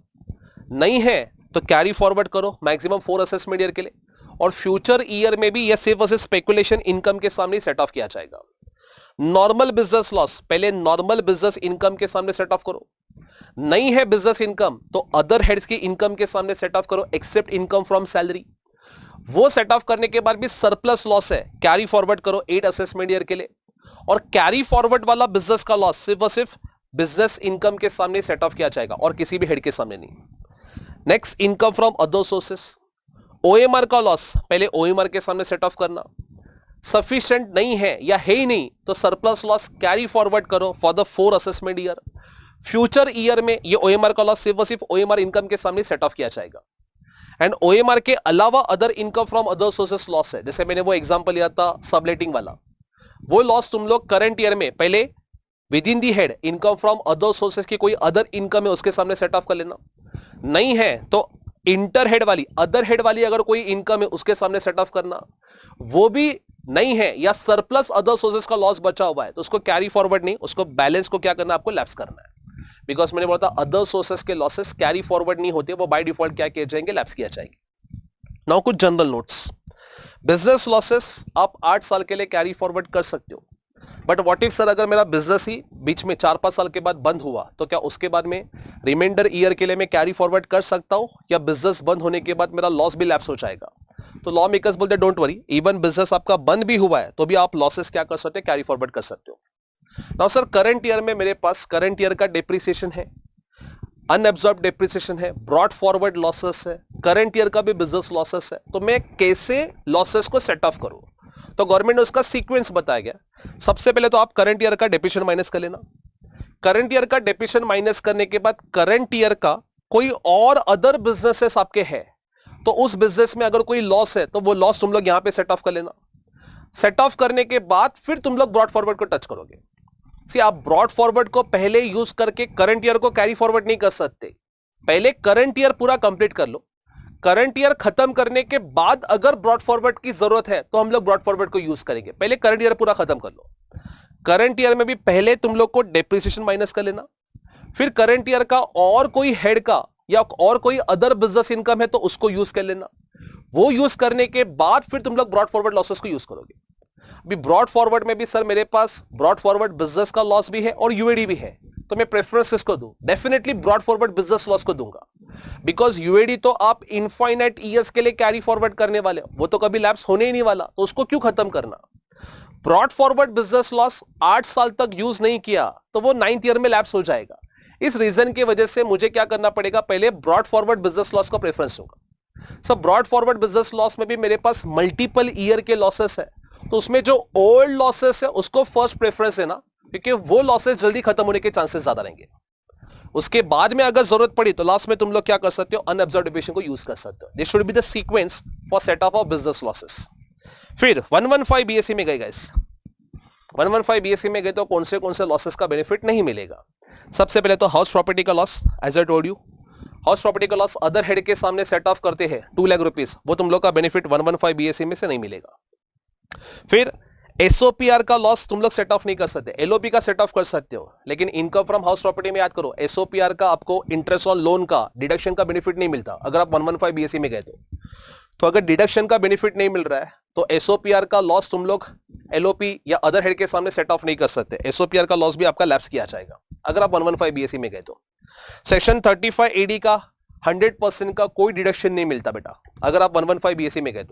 नहीं है तो कैरी फॉरवर्ड करो मैक्सिमम 4 असेसमेंट ईयर के लिए, और फ्यूचर ईयर में भी यह सिर्फ और सिर्फ स्पेकुलेशन इनकम के सामने सेट ऑफ किया जाएगा। नॉर्मल बिजनेस लॉस पहले नॉर्मल बिजनेस इनकम के सामने सेट ऑफ करो, नहीं है बिजनेस इनकम तो अदर हेड्स की इनकम के सामने सेट ऑफ करो एक्सेप्ट इनकम फ्रॉम सैलरी। वो सेट ऑफ करने के बाद भी सरप्लस लॉस है, कैरी फॉरवर्ड करो 8 असेसमेंट ईयर के लिए, और कैरी फॉरवर्ड वाला बिजनेस का लॉस सिर्फ और सिर्फ बिजनेस इनकम के सामने सेट ऑफ किया जाएगा और किसी भी हेड के सामने नहीं। Next income from other sources, OMR का लॉस पहले ओएमआर के सामने सेट ऑफ करना, सफिशिएंट नहीं है या है ही नहीं तो सरप्लस लॉस कैरी फॉरवर्ड करो for the 4 assessment year. Future year में ये ओएमआर का लॉस सिर्फ और सिर्फ ओएमआर इनकम के सामने सेट ऑफ किया जाएगा। एंड ओएमआर के अलावा other income from other sources loss है, जैसे मैंने वो एग्जांपल लिया था सबलेटिंग वाला, वो लॉस तुम लोग करंट ईयर में पहले with in the head income from other sources की कोई अदर इनकम है उसके सामने सेट ऑफ कर लेना, नहीं है तो इंटर हेड वाली अदर हेड वाली अगर कोई इनकम है उसके सामने सेट ऑफ करना, वो भी नहीं है या सरप्लस अदर सोर्सेस का लॉस बचा हुआ है तो उसको कैरी फॉरवर्ड नहीं, उसको बैलेंस को क्या करना, आपको लैप्स करना है। बिकॉज मैंने बोला था अदर सोर्सेस के लॉसेस कैरी फॉरवर्ड नहीं होते, वो बाय डिफॉल्ट क्या किए जाएंगे, लैप्स किया जाएंगे। नाउ कुछ जनरल नोट्स, बिजनेस लॉसेस आप 8 साल के लिए कैरी फॉरवर्ड कर सकते हो, बट व्हाट इफ सर अगर मेरा बिजनेस ही बीच में 4-5 साल के बाद बंद हुआ तो क्या उसके बाद में रिमाइंडर ईयर के लिए मैं कैरी फॉरवर्ड कर सकता हूं, या बिजनेस बंद होने के बाद मेरा लॉस भी लैप्स हो जाएगा? तो लॉ मेकर्स बोलते डोंट वरी, इवन बिजनेस आपका बंद भी हुआ है तो भी आप लॉसेस क्या कर सकते हो, कैरी फॉरवर्ड कर सकते हो। नाउ सर करंट ईयर में मेरे पास करंट ईयर का डेप्रिसिएशन है, अनएब्सॉर्ब डेप्रिसिएशन है, ब्रॉड फॉरवर्ड लॉसेस है, करंट ईयर का भी बिजनेस लॉसेस है, तो मैं कैसे लॉसेस को सेट ऑफ करूं? तो गवर्नमेंट ने उसका सीक्वेंस बताया गया। सबसे पहले तो आप करंट ईयर का डेप्रिसिएशन माइनस कर लेना, करंट ईयर का डेप्रिसिएशन माइनस करने के बाद करंट ईयर का कोई और अदर बिजनेसेस आपके हैं तो उस बिजनेस में अगर कोई लॉस है तो वो लॉस तुम लोग यहां पे सेट ऑफ कर लेना। सेट ऑफ करने के बाद फिर तुम लोग ब्रॉड फॉरवर्ड को टच करोगे। सी आप ब्रॉड फॉरवर्ड को पहले यूज करके करंट ईयर को कैरी फॉरवर्ड नहीं कर सकते, पहले करंट ईयर पूरा कंप्लीट कर लो, करंट ईयर खत्म करने के बाद अगर ब्रॉड फॉरवर्ड की जरूरत है तो हम लोग ब्रॉड फॉरवर्ड को यूज करेंगे। पहले करंट ईयर पूरा खत्म कर लो, करंट ईयर में भी पहले तुम लोग को डेप्रिसिएशन माइनस कर लेना, फिर करंट ईयर का और कोई हेड का या और कोई अदर बिजनेस इनकम है तो उसको यूज कर लेना, वो यूज करने के बाद फिर तुम लोग ब्रॉड फॉरवर्ड लॉसेस को यूज करोगे। अभी ब्रॉड फॉरवर्ड में भी सर मेरे पास ब्रॉड फॉरवर्ड बिजनेस का लॉस भी है और यूएडी भी है, तो मैं प्रेफरेंस किसको दूं? Definitely broad forward business loss को दूंगा, बिकॉज यूएडी तो आप इनफाइनाइट ईयर्स के लिए कैरी फॉरवर्ड करने वाले हो, वो तो कभी लैप्स होने ही नहीं वाला, तो उसको क्यों खत्म करना? ब्रॉड फॉरवर्ड बिजनेस लॉस 8 साल तक यूज नहीं किया तो वो 9th ईयर में लैप्स हो जाएगा। इस रीजन की वजह से मुझे क्या करना पड़ेगा, पहले ब्रॉड फॉरवर्ड बिजनेस लॉस का प्रेफरेंस दूंगा। सब ब्रॉड फॉरवर्ड बिजनेस लॉस में भी मेरे पास मल्टीपल ईयर के लॉसेस है, तो उसमें जो ओल्ड लॉसेस है उसको फर्स्ट प्रेफरेंस है ना, क्योंकि वो लॉसेस जल्दी खत्म होने के चांसेस ज्यादा रहेंगे। उसके बाद में अगर जरूरत पड़ी तो लास्ट में तुम लोग क्या कर सकते हो, अनअब्जॉर्ब्ड डेप्रिसिएशन को यूज कर सकते हो। This should be the sequence for set of business losses. फिर 115 बीएससी में गए गाइस, 115 बीएससी में गए तो कौन से लॉसेस का बेनिफिट नहीं मिलेगा? सबसे पहले तो हाउस प्रॉपर्टी का loss, as I told you, house property का लॉस अदर हेड के सामने सेट ऑफ करते हैं 2 लाख रुपीस, वो तुम लोग का बेनिफिट 115 बीएसई में से नहीं मिलेगा। फिर एसओपीआर का लॉस तुम लोग सेट ऑफ नहीं कर सकते, एलओपी का सेट ऑफ कर सकते हो, लेकिन इनकम फ्रॉम हाउस प्रॉपर्टी में याद करो एसओपीआर का आपको इंटरेस्ट ऑन लोन का डिडक्शन का बेनिफिट नहीं मिलता अगर आप 115 बीएसई में गए तो अगर डिडक्शन का बेनिफिट नहीं मिल रहा है तो एसओपीआर का लॉस तुम लोग एलओपी या अदर हेड के सामने सेट ऑफ नहीं कर सकते, एसओपीआर का लॉस भी आपका लैप्स किया जाएगा अगर आप 115 बीएसई में गए तो। सेक्शन 35 एडी का 100% का कोई डिडक्शन नहीं मिलता बेटा अगर आप 115 बीएसई में गए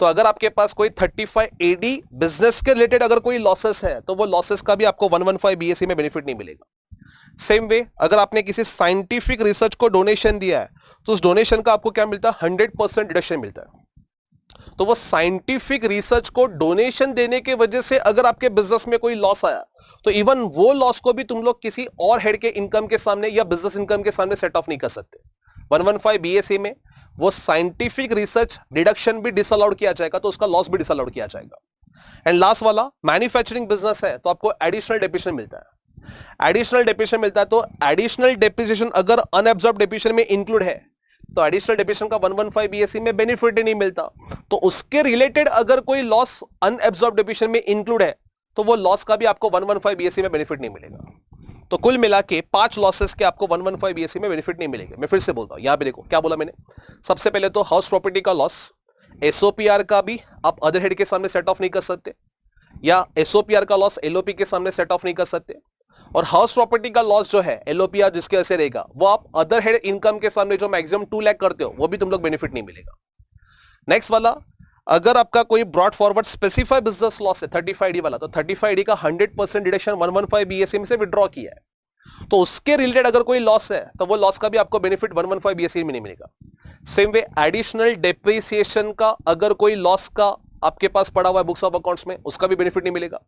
तो अगर आपके पास कोई 35 एडी बिजनेस के रिलेटेड अगर कोई लॉसेस है तो वो लॉसेस का भी आपको 115 बीएसई में बेनिफिट नहीं मिलेगा। सेम वे अगर आपने किसी साइंटिफिक रिसर्च को डोनेशन दिया है तो उस डोनेशन का आपको क्या मिलता है 100% डिडक्शन मिलता है। तो वो साइंटिफिक रिसर्च को डोनेशन देने के वजह से अगर आपके बिजनेस में कोई लॉस आया तो इवन वो लॉस को भी तुम लोग किसी और हेड के इनकम के सामने या बिजनेस इनकम के सामने सेट ऑफ नहीं कर सकते। 115 बीएसई में वो साइंटिफिक रिसर्च डिडक्शन भी डिसअलाउड किया जाएगा तो उसका लॉस भी डिसअलाउड किया जाएगा। एंड लास्ट वाला मैन्युफैक्चरिंग बिजनेस है तो आपको एडिशनल डेप्रिसिएशन मिलता है। एडिशनल डेप्रिसिएशन मिलता है तो एडिशनल डेप्रिसिएशन अगर अनअब्जॉर्ब डेप्रिसिएशन में इंक्लूड है तो एडिशनल डेप्रिसिएशन का 115 बीएसई में बेनिफिट ही नहीं मिलता, तो उसके रिलेटेड अगर कोई लॉस अनअब्जॉर्ब डेप्रिसिएशन में इंक्लूड है तो वो लॉस का भी आपको 115 बीएसई में बेनिफिट नहीं मिलेगा। तो कुल मिला के 5 लॉसेस के आपको 115 बीएसई में बेनिफिट नहीं मिलेगा। मैं फिर से बोलता हूं, यहां पे देखो क्या बोला मैंने। सबसे पहले तो हाउस प्रॉपर्टी का लॉस, एसओपीआर का भी आप अदर हेड के सामने सेट ऑफ नहीं कर सकते, या एसओपीआर का लॉस एलओपी के सामने सेट ऑफ नहीं कर सकते, और हाउस प्रॉपर्टी का लॉस जो है एलओपीआर जिसके वजह से रहेगा वो आप अदर हेड इनकम के सामने जो मैक्सिमम 2 लाख करते हो वो भी तुम लोग बेनिफिट नहीं मिलेगा। नेक्स्ट वाला, अगर आपका कोई brought forward specified business loss है 35 डी वाला, तो 35 डी का 100% डिडक्शन 115 बीएसई में से विड्रॉ किया है तो उसके रिलेटेड अगर कोई लॉस है तो वो लॉस का भी आपको बेनिफिट 115 बीएसई में नहीं मिलेगा। सेम वे एडिशनल डेप्रिसिएशन का अगर कोई लॉस का आपके पास पड़ा हुआ है बुक्स ऑफ अकाउंट्स में उसका भी बेनिफिट नहीं मिलेगा।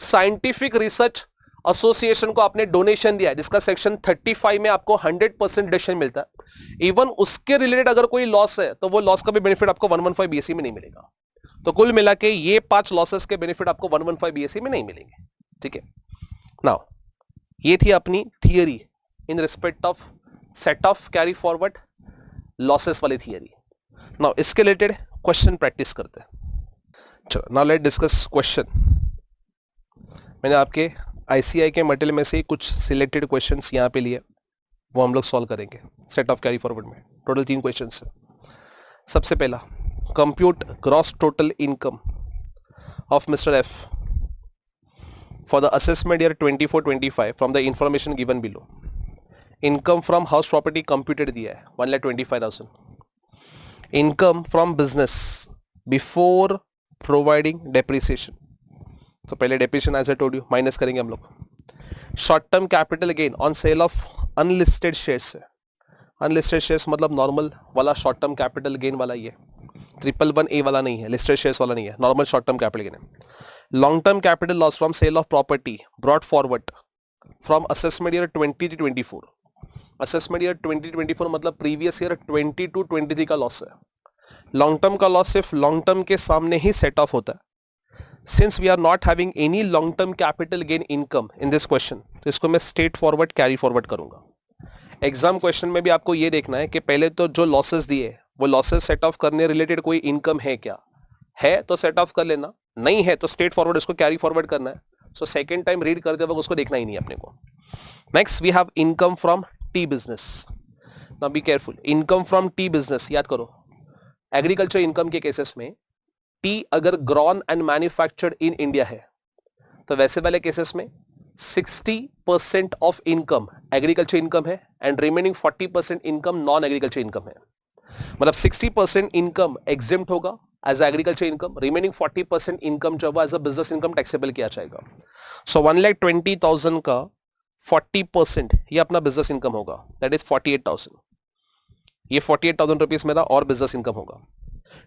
साइंटिफिक रिसर्च एसोसिएशन को आपने डोनेशन दिया है जिसका सेक्शन 35 में आपको 100% डिडक्शन मिलता है, इवन उसके रिलेटेड अगर कोई लॉस है तो वो लॉस का भी बेनिफिट आपको 115 बीएसई में नहीं मिलेगा। तो कुल मिला के ये 5 लॉसेस के बेनिफिट आपको 115 बीएसई में नहीं मिलेंगे। ठीक है, नाउ ये थी अपनी theory in respect of set off carry forward losses वाली थियरी। नाउ इसके रिलेटेड क्वेश्चन प्रैक्टिस करते हैं। चलो नाउ लेट डिस्कस क्वेश्चन। मैंने आपके आईसीआई के मटेरियल में से कुछ सिलेक्टेड क्वेश्चंस यहाँ पे लिए, वो हम लोग सॉल्व करेंगे सेट ऑफ कैरी फॉरवर्ड में। टोटल 3 क्वेश्चंस है। सबसे पहला, compute gross total income of mister F for the assessment year 24-25 from the information given below. Income from house property computed दिया है 1,25,000। Income from business before providing depreciation, तो पहले depreciation as I told you minus करेंगे हम लोग। Short term capital gain on sale of unlisted shares है। Unlisted shares मतलब normal वाला शॉर्ट टर्म कैपिटल गेन वाला, ये 111A वाला नहीं है, लिस्टेड शेयर्स वाला नहीं है, normal short term capital gain है। Long term capital loss from sale of property brought forward from assessment year 20-24। Assessment year 20-24 मतलब प्रीवियस ईयर 20-23 का लॉस है। लॉन्ग टर्म का लॉस सिर्फ लॉन्ग टर्म के सामने ही सेट ऑफ होता है। Since we are not having any long term capital gain income in this question, तो इसको मैं स्ट्रेट फॉरवर्ड कैरी फॉरवर्ड करूंगा। एग्जाम क्वेश्चन में भी आपको ये देखना है कि पहले तो जो लॉसेस दिए वो लॉसेस सेट ऑफ करने रिलेटेड कोई इनकम है क्या, है तो सेट ऑफ कर लेना, नहीं है तो स्ट्रेट फॉरवर्ड इसको कैरी फॉरवर्ड करना है। सो सेकेंड टाइम रीड करते वक्त उसको देखना ही नहीं अपने को। Next we have income from tea business. Now be careful, income from tea business याद करो, एग्रीकल्चर इनकम के केसेस में टी अगर grown and manufactured in India है तो वैसे वाले केसेस में 60% ऑफ इनकम एग्रीकल्चर इनकम है and remaining 40% income non agriculture income है। मतलब 60% इनकम एग्जिम्प्ट होगा as agriculture income, remaining 40% income जो as a business income taxable किया जाएगा। सो 1,20,000 का 40% ये अपना बिजनेस इनकम होगा, दैट इज 48,000। ये 48,000 रुपीज मेरा और बिजनेस इनकम होगा।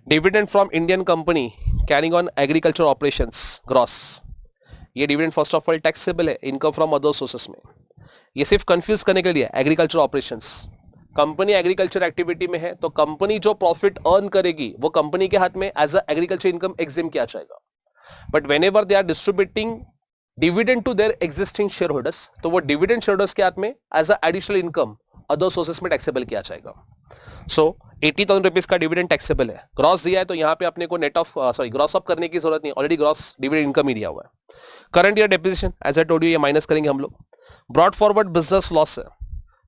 Dividend from Indian company carrying on agriculture operations gross, ये dividend first of all taxable है इनकम फ्रॉम अदर सोर्सेस में। ये सिर्फ कंफ्यूज करने के लिए agriculture operations, company agriculture activity में है तो कंपनी जो प्रॉफिट अर्न करेगी वो कंपनी के हाथ में as a agriculture income exempt किया जाएगा। But whenever they are distributing dividend to their existing shareholders तो वो डिविडेंड शेयर होल्डर्स के हाथ में as a additional income other sources में टैक्सेबल किया जाएगा। सो 80,000 रुपीज का डिविडेंड टैक्सेबल है। ग्रॉस दिया है तो यहाँ पे अपने को नेट ऑफ ग्रॉस अप करने की जरूरत नहीं, ऑलरेडी ग्रॉस डिविडेंड इनकम ही दिया हुआ है। Current year depreciation as I told you ये माइनस करेंगे हम लोग। ब्रॉड फॉरवर्ड बिजनेस लॉस है,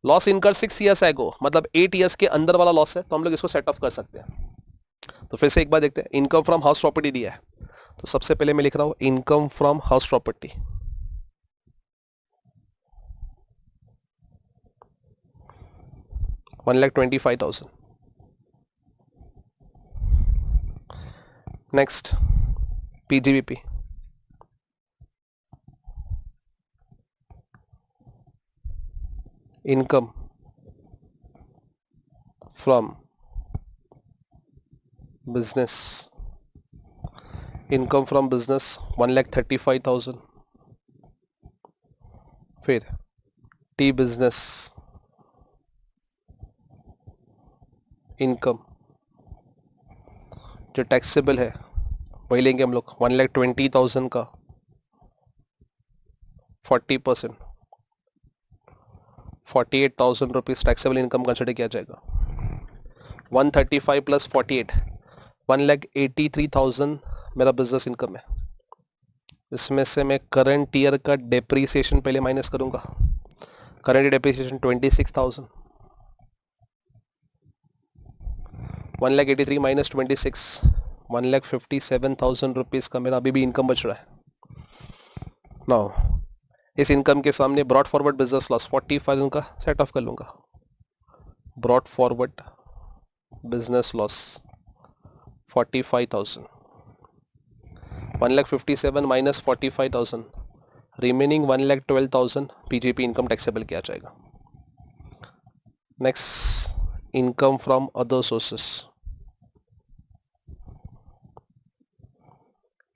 लॉस इनकर 6 ईयर्स एगो, मतलब 8 ईयर्स के अंदर वाला लॉस है, तो हम लोग इसको सेट ऑफ कर सकते हैं। तो फिर से एक बार देखते हैं, इनकम फ्रॉम हाउस प्रॉपर्टी दिया है, तो सबसे पहले मैं लिख रहा हूं income from house property, $1,25,000। Next PGBP, income from business, income from business 1,35,000। फिर टी बिजनेस इनकम जो टैक्सेबल है वही लेंगे हम लोग, 1,20,000 का 40%, 48,000 रुपीज टैक्सेबल इनकम कंसिडर किया जाएगा। 135 प्लस 48, 1,83,000 मेरा बिजनेस इनकम है। इसमें से मैं करंट ईयर का डेप्रीसिएशन पहले माइनस करूंगा। Current year depreciation 26,000, 1,83,000 minus 26, 1,57,000 rupees का मेरा अभी भी इनकम बच रहा है। नाउ इस इनकम के सामने ब्रॉड फॉरवर्ड बिजनेस लॉस 45,000 का सेट ऑफ कर लूंगा। Brought forward business loss 45,000, 1,57,000 minus 45,000, remaining 1,12,000 PGBP income taxable किया जाएगा। Next income from other sources,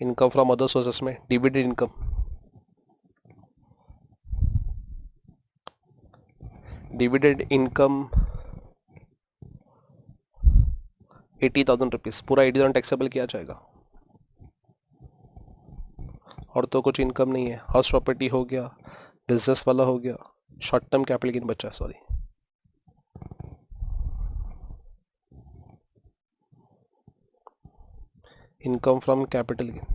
income from other sources में dividend income, dividend income 80,000 rupees, पूरा 80,000 टैक्सेबल किया जाएगा। और तो कुछ इनकम नहीं है। हाउस प्रॉपर्टी हो गया, बिजनेस वाला हो गया, शॉर्ट टर्म कैपिटल गेन बचा, sorry. Income from capital gain,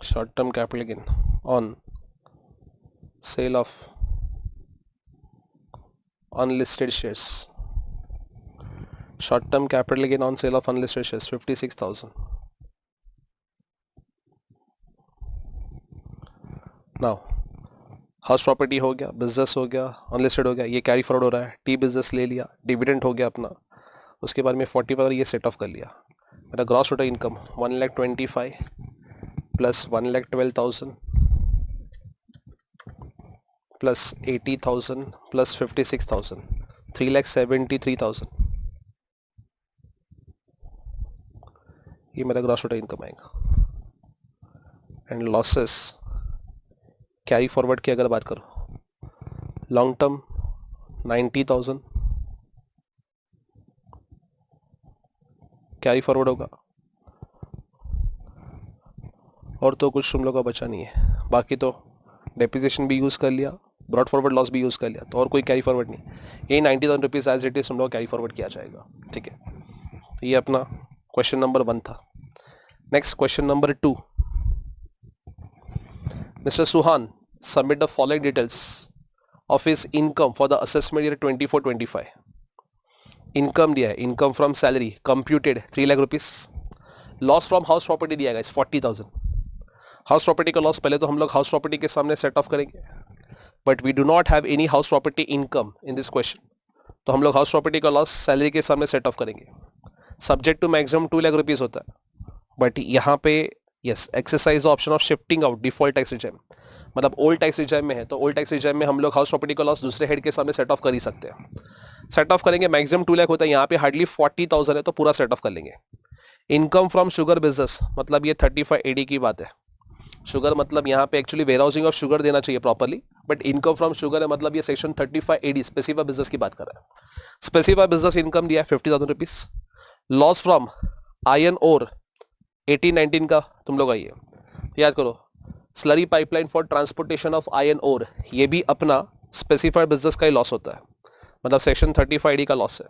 short term capital gain on sale of unlisted shares, short term capital gain on sale of unlisted shares 56,000. now house property हो गया, business हो गया, unlisted हो गया, ये carry forward हो रहा है। टी बिजनेस ले लिया, डिविडेंड हो गया अपना, उसके बाद में 40 ये सेट ऑफ कर लिया। मेरा gross total income 1,25,000 plus 1,12,000 plus 80,000 plus 56,000, 3,73,000, ये मेरा ग्रॉस टोटल इनकम आएगा। एंड लॉसेस कैरी फॉरवर्ड की अगर बात करो, लॉन्ग टर्म 90,000 कैरी फॉरवर्ड होगा, और तो कुछ तुम लोग का बचा नहीं है। बाकी तो डेप्रिसिएशन भी यूज़ कर लिया, ब्रॉड फॉरवर्ड लॉस भी यूज़ कर लिया, तो और कोई कैरी फॉरवर्ड नहीं। ये 90,000 रुपीज़ एज इट इज तुम लोग कैरी फॉरवर्ड किया जाएगा। ठीक है, तो ये अपना क्वेश्चन नंबर 1 था। Next question number 2, mister Suhan submit the following details of his income for the assessment year 24-25। Income दिया है, income from salary computed 3 lakh rupees, loss from house property दिया गया 40,000। हाउस प्रॉपर्टी का लॉस पहले तो हम लोग हाउस प्रॉपर्टी के सामने सेट ऑफ करेंगे, but we do not have any house property income in this question, तो हम लोग हाउस प्रॉपर्टी का लॉस सैलरी के सामने सेट ऑफ करेंगे। Subject to maximum 2 lakh rupees होता है, बट यहाँ पे yes exercise option of shifting out default tax regime, मतलब ओल्ड टैक्स रिजाइम में है, तो ओल्ड टैक्स रिजाइम में हम लोग हाउस प्रॉपर्टी का लॉस दूसरे हेड के सामने सेट ऑफ कर ही सकते हैं। सेट ऑफ करेंगे, मैक्सिमम 2 लाख होता है, यहाँ पे हार्डली 40,000 है, तो पूरा सेट ऑफ कर लेंगे। इनकम फ्रॉम शुगर बिजनेस, मतलब ये 35 AD की बात है। शुगर मतलब यहाँ पे actually warehousing of sugar देना चाहिए properly, but income from sugar है, मतलब ये सेक्शन 35 AD स्पेसिफाइड बिजनेस की बात कर रहा है। स्पेसिफाइड बिजनेस इनकम दिया है 50,000 rupees, loss from iron ore 18-19 का तुम लोग आइए याद करो, slurry pipeline for transportation of iron ore, ये भी अपना स्पेसिफाइड बिजनेस का ही लॉस होता है, मतलब सेक्शन 35 का लॉस है।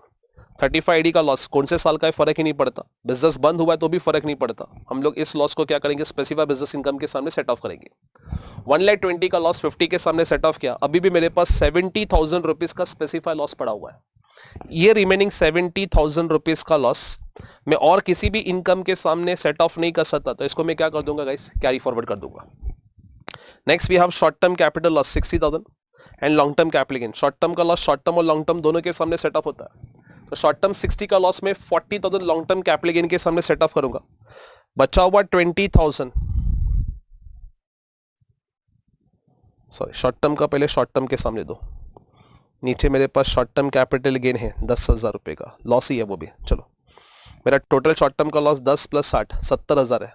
35 का लॉस कौन से साल का है फर्क ही नहीं पड़ता, बिजनेस बंद हुआ है तो भी फर्क नहीं पड़ता, हम लोग इस लॉस को क्या करेंगे, स्पेसिफाइड बिजनेस इनकम के सामने सेट ऑफ करेंगे। 1,20,000 का लॉस 50 के सामने सेट ऑफ किया, अभी भी मेरे पास 70,000 रुपीज का स्पेसिफाइड लॉस पड़ा हुआ है। ये रिमेनिंग 70,000 रुपीज का लॉस मैं और किसी भी इनकम के सामने सेट ऑफ नहीं कर सकता, तो इसको मैं क्या कर दूंगा गाइस, कैरी फॉरवर्ड कर दूंगा। Next we have short term capital loss 60,000 and long term capital gain. Short term का लॉस शॉर्ट टर्म और लॉन्ग टर्म दोनों के सामने सेट ऑफ होता है, तो शॉर्ट टर्म 60 का लॉस में 40,000 लॉन्ग टर्म कैपिटल गेन के सामने सेट ऑफ करूंगा, बचा हुआ 20,000, सॉरी शॉर्ट टर्म का पहले शॉर्ट टर्म के सामने दो, नीचे मेरे पास शॉर्ट टर्म कैपिटल गेन है 10,000 रुपए का, लॉस ही है वो भी, चलो मेरा टोटल शॉर्ट टर्म का लॉस 10 + 60 70,000 है,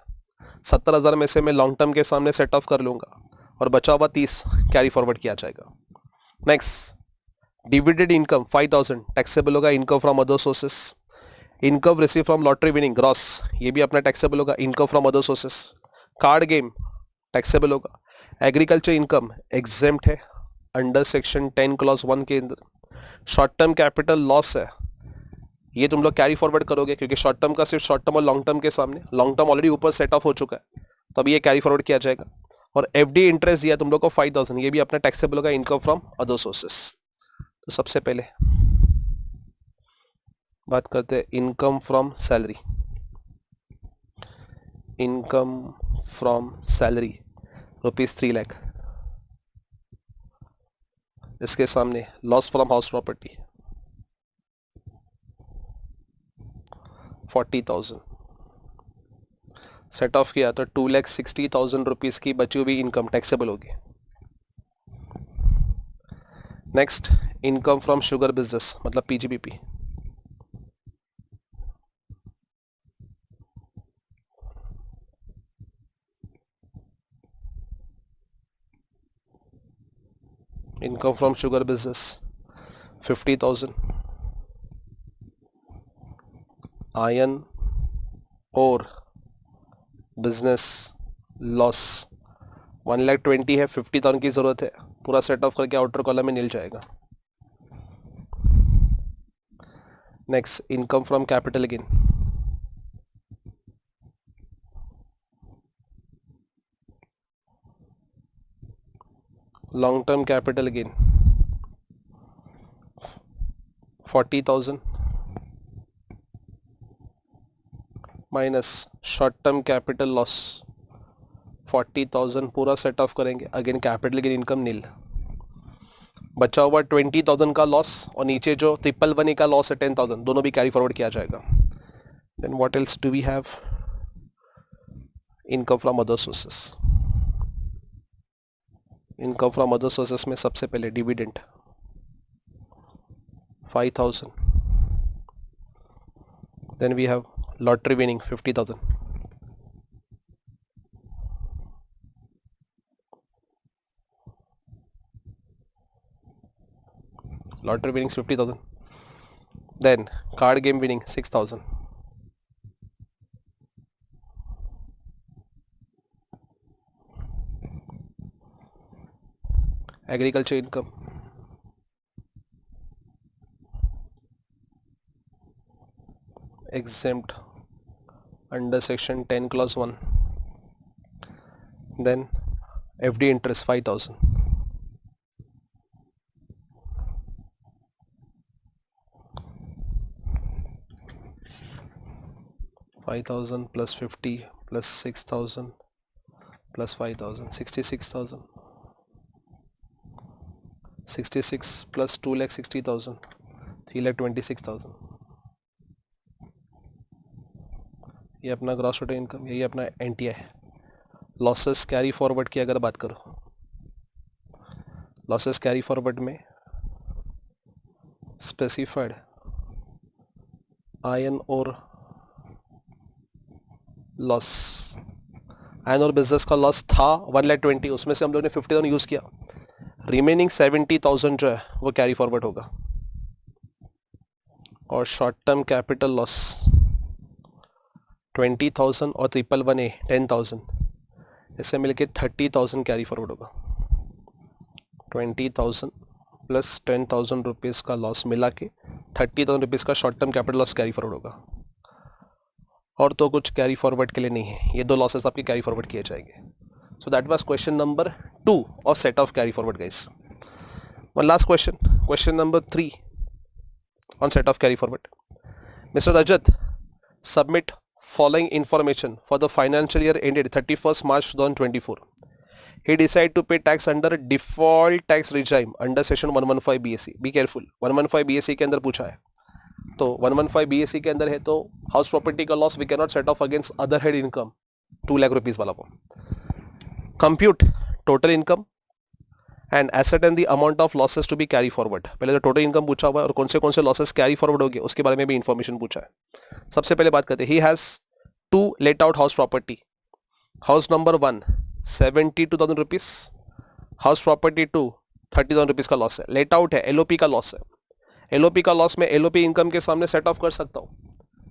70,000 में से मैं लॉन्ग टर्म के सामने सेट ऑफ कर लूंगा और बचा हुआ 30 कैरी फॉरवर्ड किया जाएगा। नेक्स्ट डिविडेंड इनकम 5,000 टैक्सेबल होगा, income from other sources. Income receive from lottery winning gross, ये भी अपना टैक्सेबल होगा, income from other sources. Card game taxable होगा। एग्रीकल्चर इनकम एग्जेम्प्ट है अंडर सेक्शन 10 क्लॉज 1 के अंदर। शॉर्ट टर्म कैपिटल लॉस है, ये तुम लोग कैरी फॉरवर्ड करोगे क्योंकि शॉर्ट टर्म का सिर्फ शॉर्ट टर्म और लॉन्ग टर्म के सामने, लॉन्ग टर्म ऑलरेडी ऊपर सेट ऑफ हो चुका है, तो अभी ये कैरी फॉरवर्ड किया जाएगा। और एफडी इंटरेस्ट दिया तुम लोग को 5,000, ये भी अपना टैक्सेबल होगा, इनकम फ्रॉम अदर सोर्सेस। तो सबसे पहले बात करते हैं income from salary. Income from salary ₹3 lakh, इसके सामने loss from house property 40,000 set off किया, तो 2,60,000 रुपीज की बची हुई इनकम टैक्सेबल होगी। Next income from sugar business मतलब PGBP, income from sugar business 50,000। Iron और बिजनेस लॉस 1,20,000 है, 50,000 की जरूरत है, पूरा सेट ऑफ करके आउटर कॉलम में मिल जाएगा। Next income from capital gain, long term capital gain 40,000 minus short term capital loss 40,000, पूरा सेट ऑफ करेंगे, अगेन कैपिटल गेन इनकम नील, बचा हुआ 20,000 का लॉस और नीचे जो 1,1,1 का लॉस है 10,000, दोनों भी कैरी फॉरवर्ड किया जाएगा। Then what else do we have, income from other sources. Income from other sources में सबसे पहले dividend 5,000, then we have lottery winning 50,000, lottery winnings 50,000, then card game winning 6,000, agriculture income exempt under section 10 clause 1, then FD interest 5,000, plus 50 plus 6,000 plus 5,000 66,000, 66 plus 2,60,000 3,26,000, ये अपना gross total income, यही अपना NTI है। Losses carry forward की अगर बात करो, losses carry forward में स्पेसिफाइड आयरन और लॉस, आयरन और बिजनेस का लॉस था 1,20,000, उसमें से हम लोग ने 50,000 यूज किया, रिमेनिंग 70,000 जो है वो कैरी फॉरवर्ड होगा। और शॉर्ट टर्म कैपिटल लॉस 20,000 और 111A 10,000, इससे मिलके 30,000 कैरी फॉरवर्ड होगा। 20,000 प्लस 10,000 रुपीज़ का लॉस मिला के 30,000 रुपीज़ का short term capital loss carry forward होगा, और तो कुछ कैरी फॉरवर्ड के लिए नहीं है। ये दो लॉसेस आपके कैरी फॉरवर्ड किए जाएंगे। So that was question number 2 और set off carry forward guys. One last question, question number 3 on set of carry forward. Mr. Rajat, submit following information for the financial year ended 31st March 2024. He decided to pay tax under default tax regime under section 115 BSc. Be careful, 115 BSc के अंदर पूछा है, तो 115 BSc के अंदर है तो house property का loss we can not set off against other head income 2 lakh rupees वाला को। Compute total income and asset and the amount of losses to be carry forward. पहले तो टोटल इनकम पूछा हुआ है और कौन से लॉसेस कैरी फॉरवर्ड हो गए उसके बारे में भी इंफॉर्मेशन पूछा है। सबसे पहले बात करते हैं, he has 2 let out house property. House number 1 72,000 rupees, house property 2 30,000 rupees का लॉस है। लेट आउट है, एलओपी का लॉस है। एलओपी का लॉस में एलओपी इनकम के सामने सेट ऑफ कर सकता हूँ।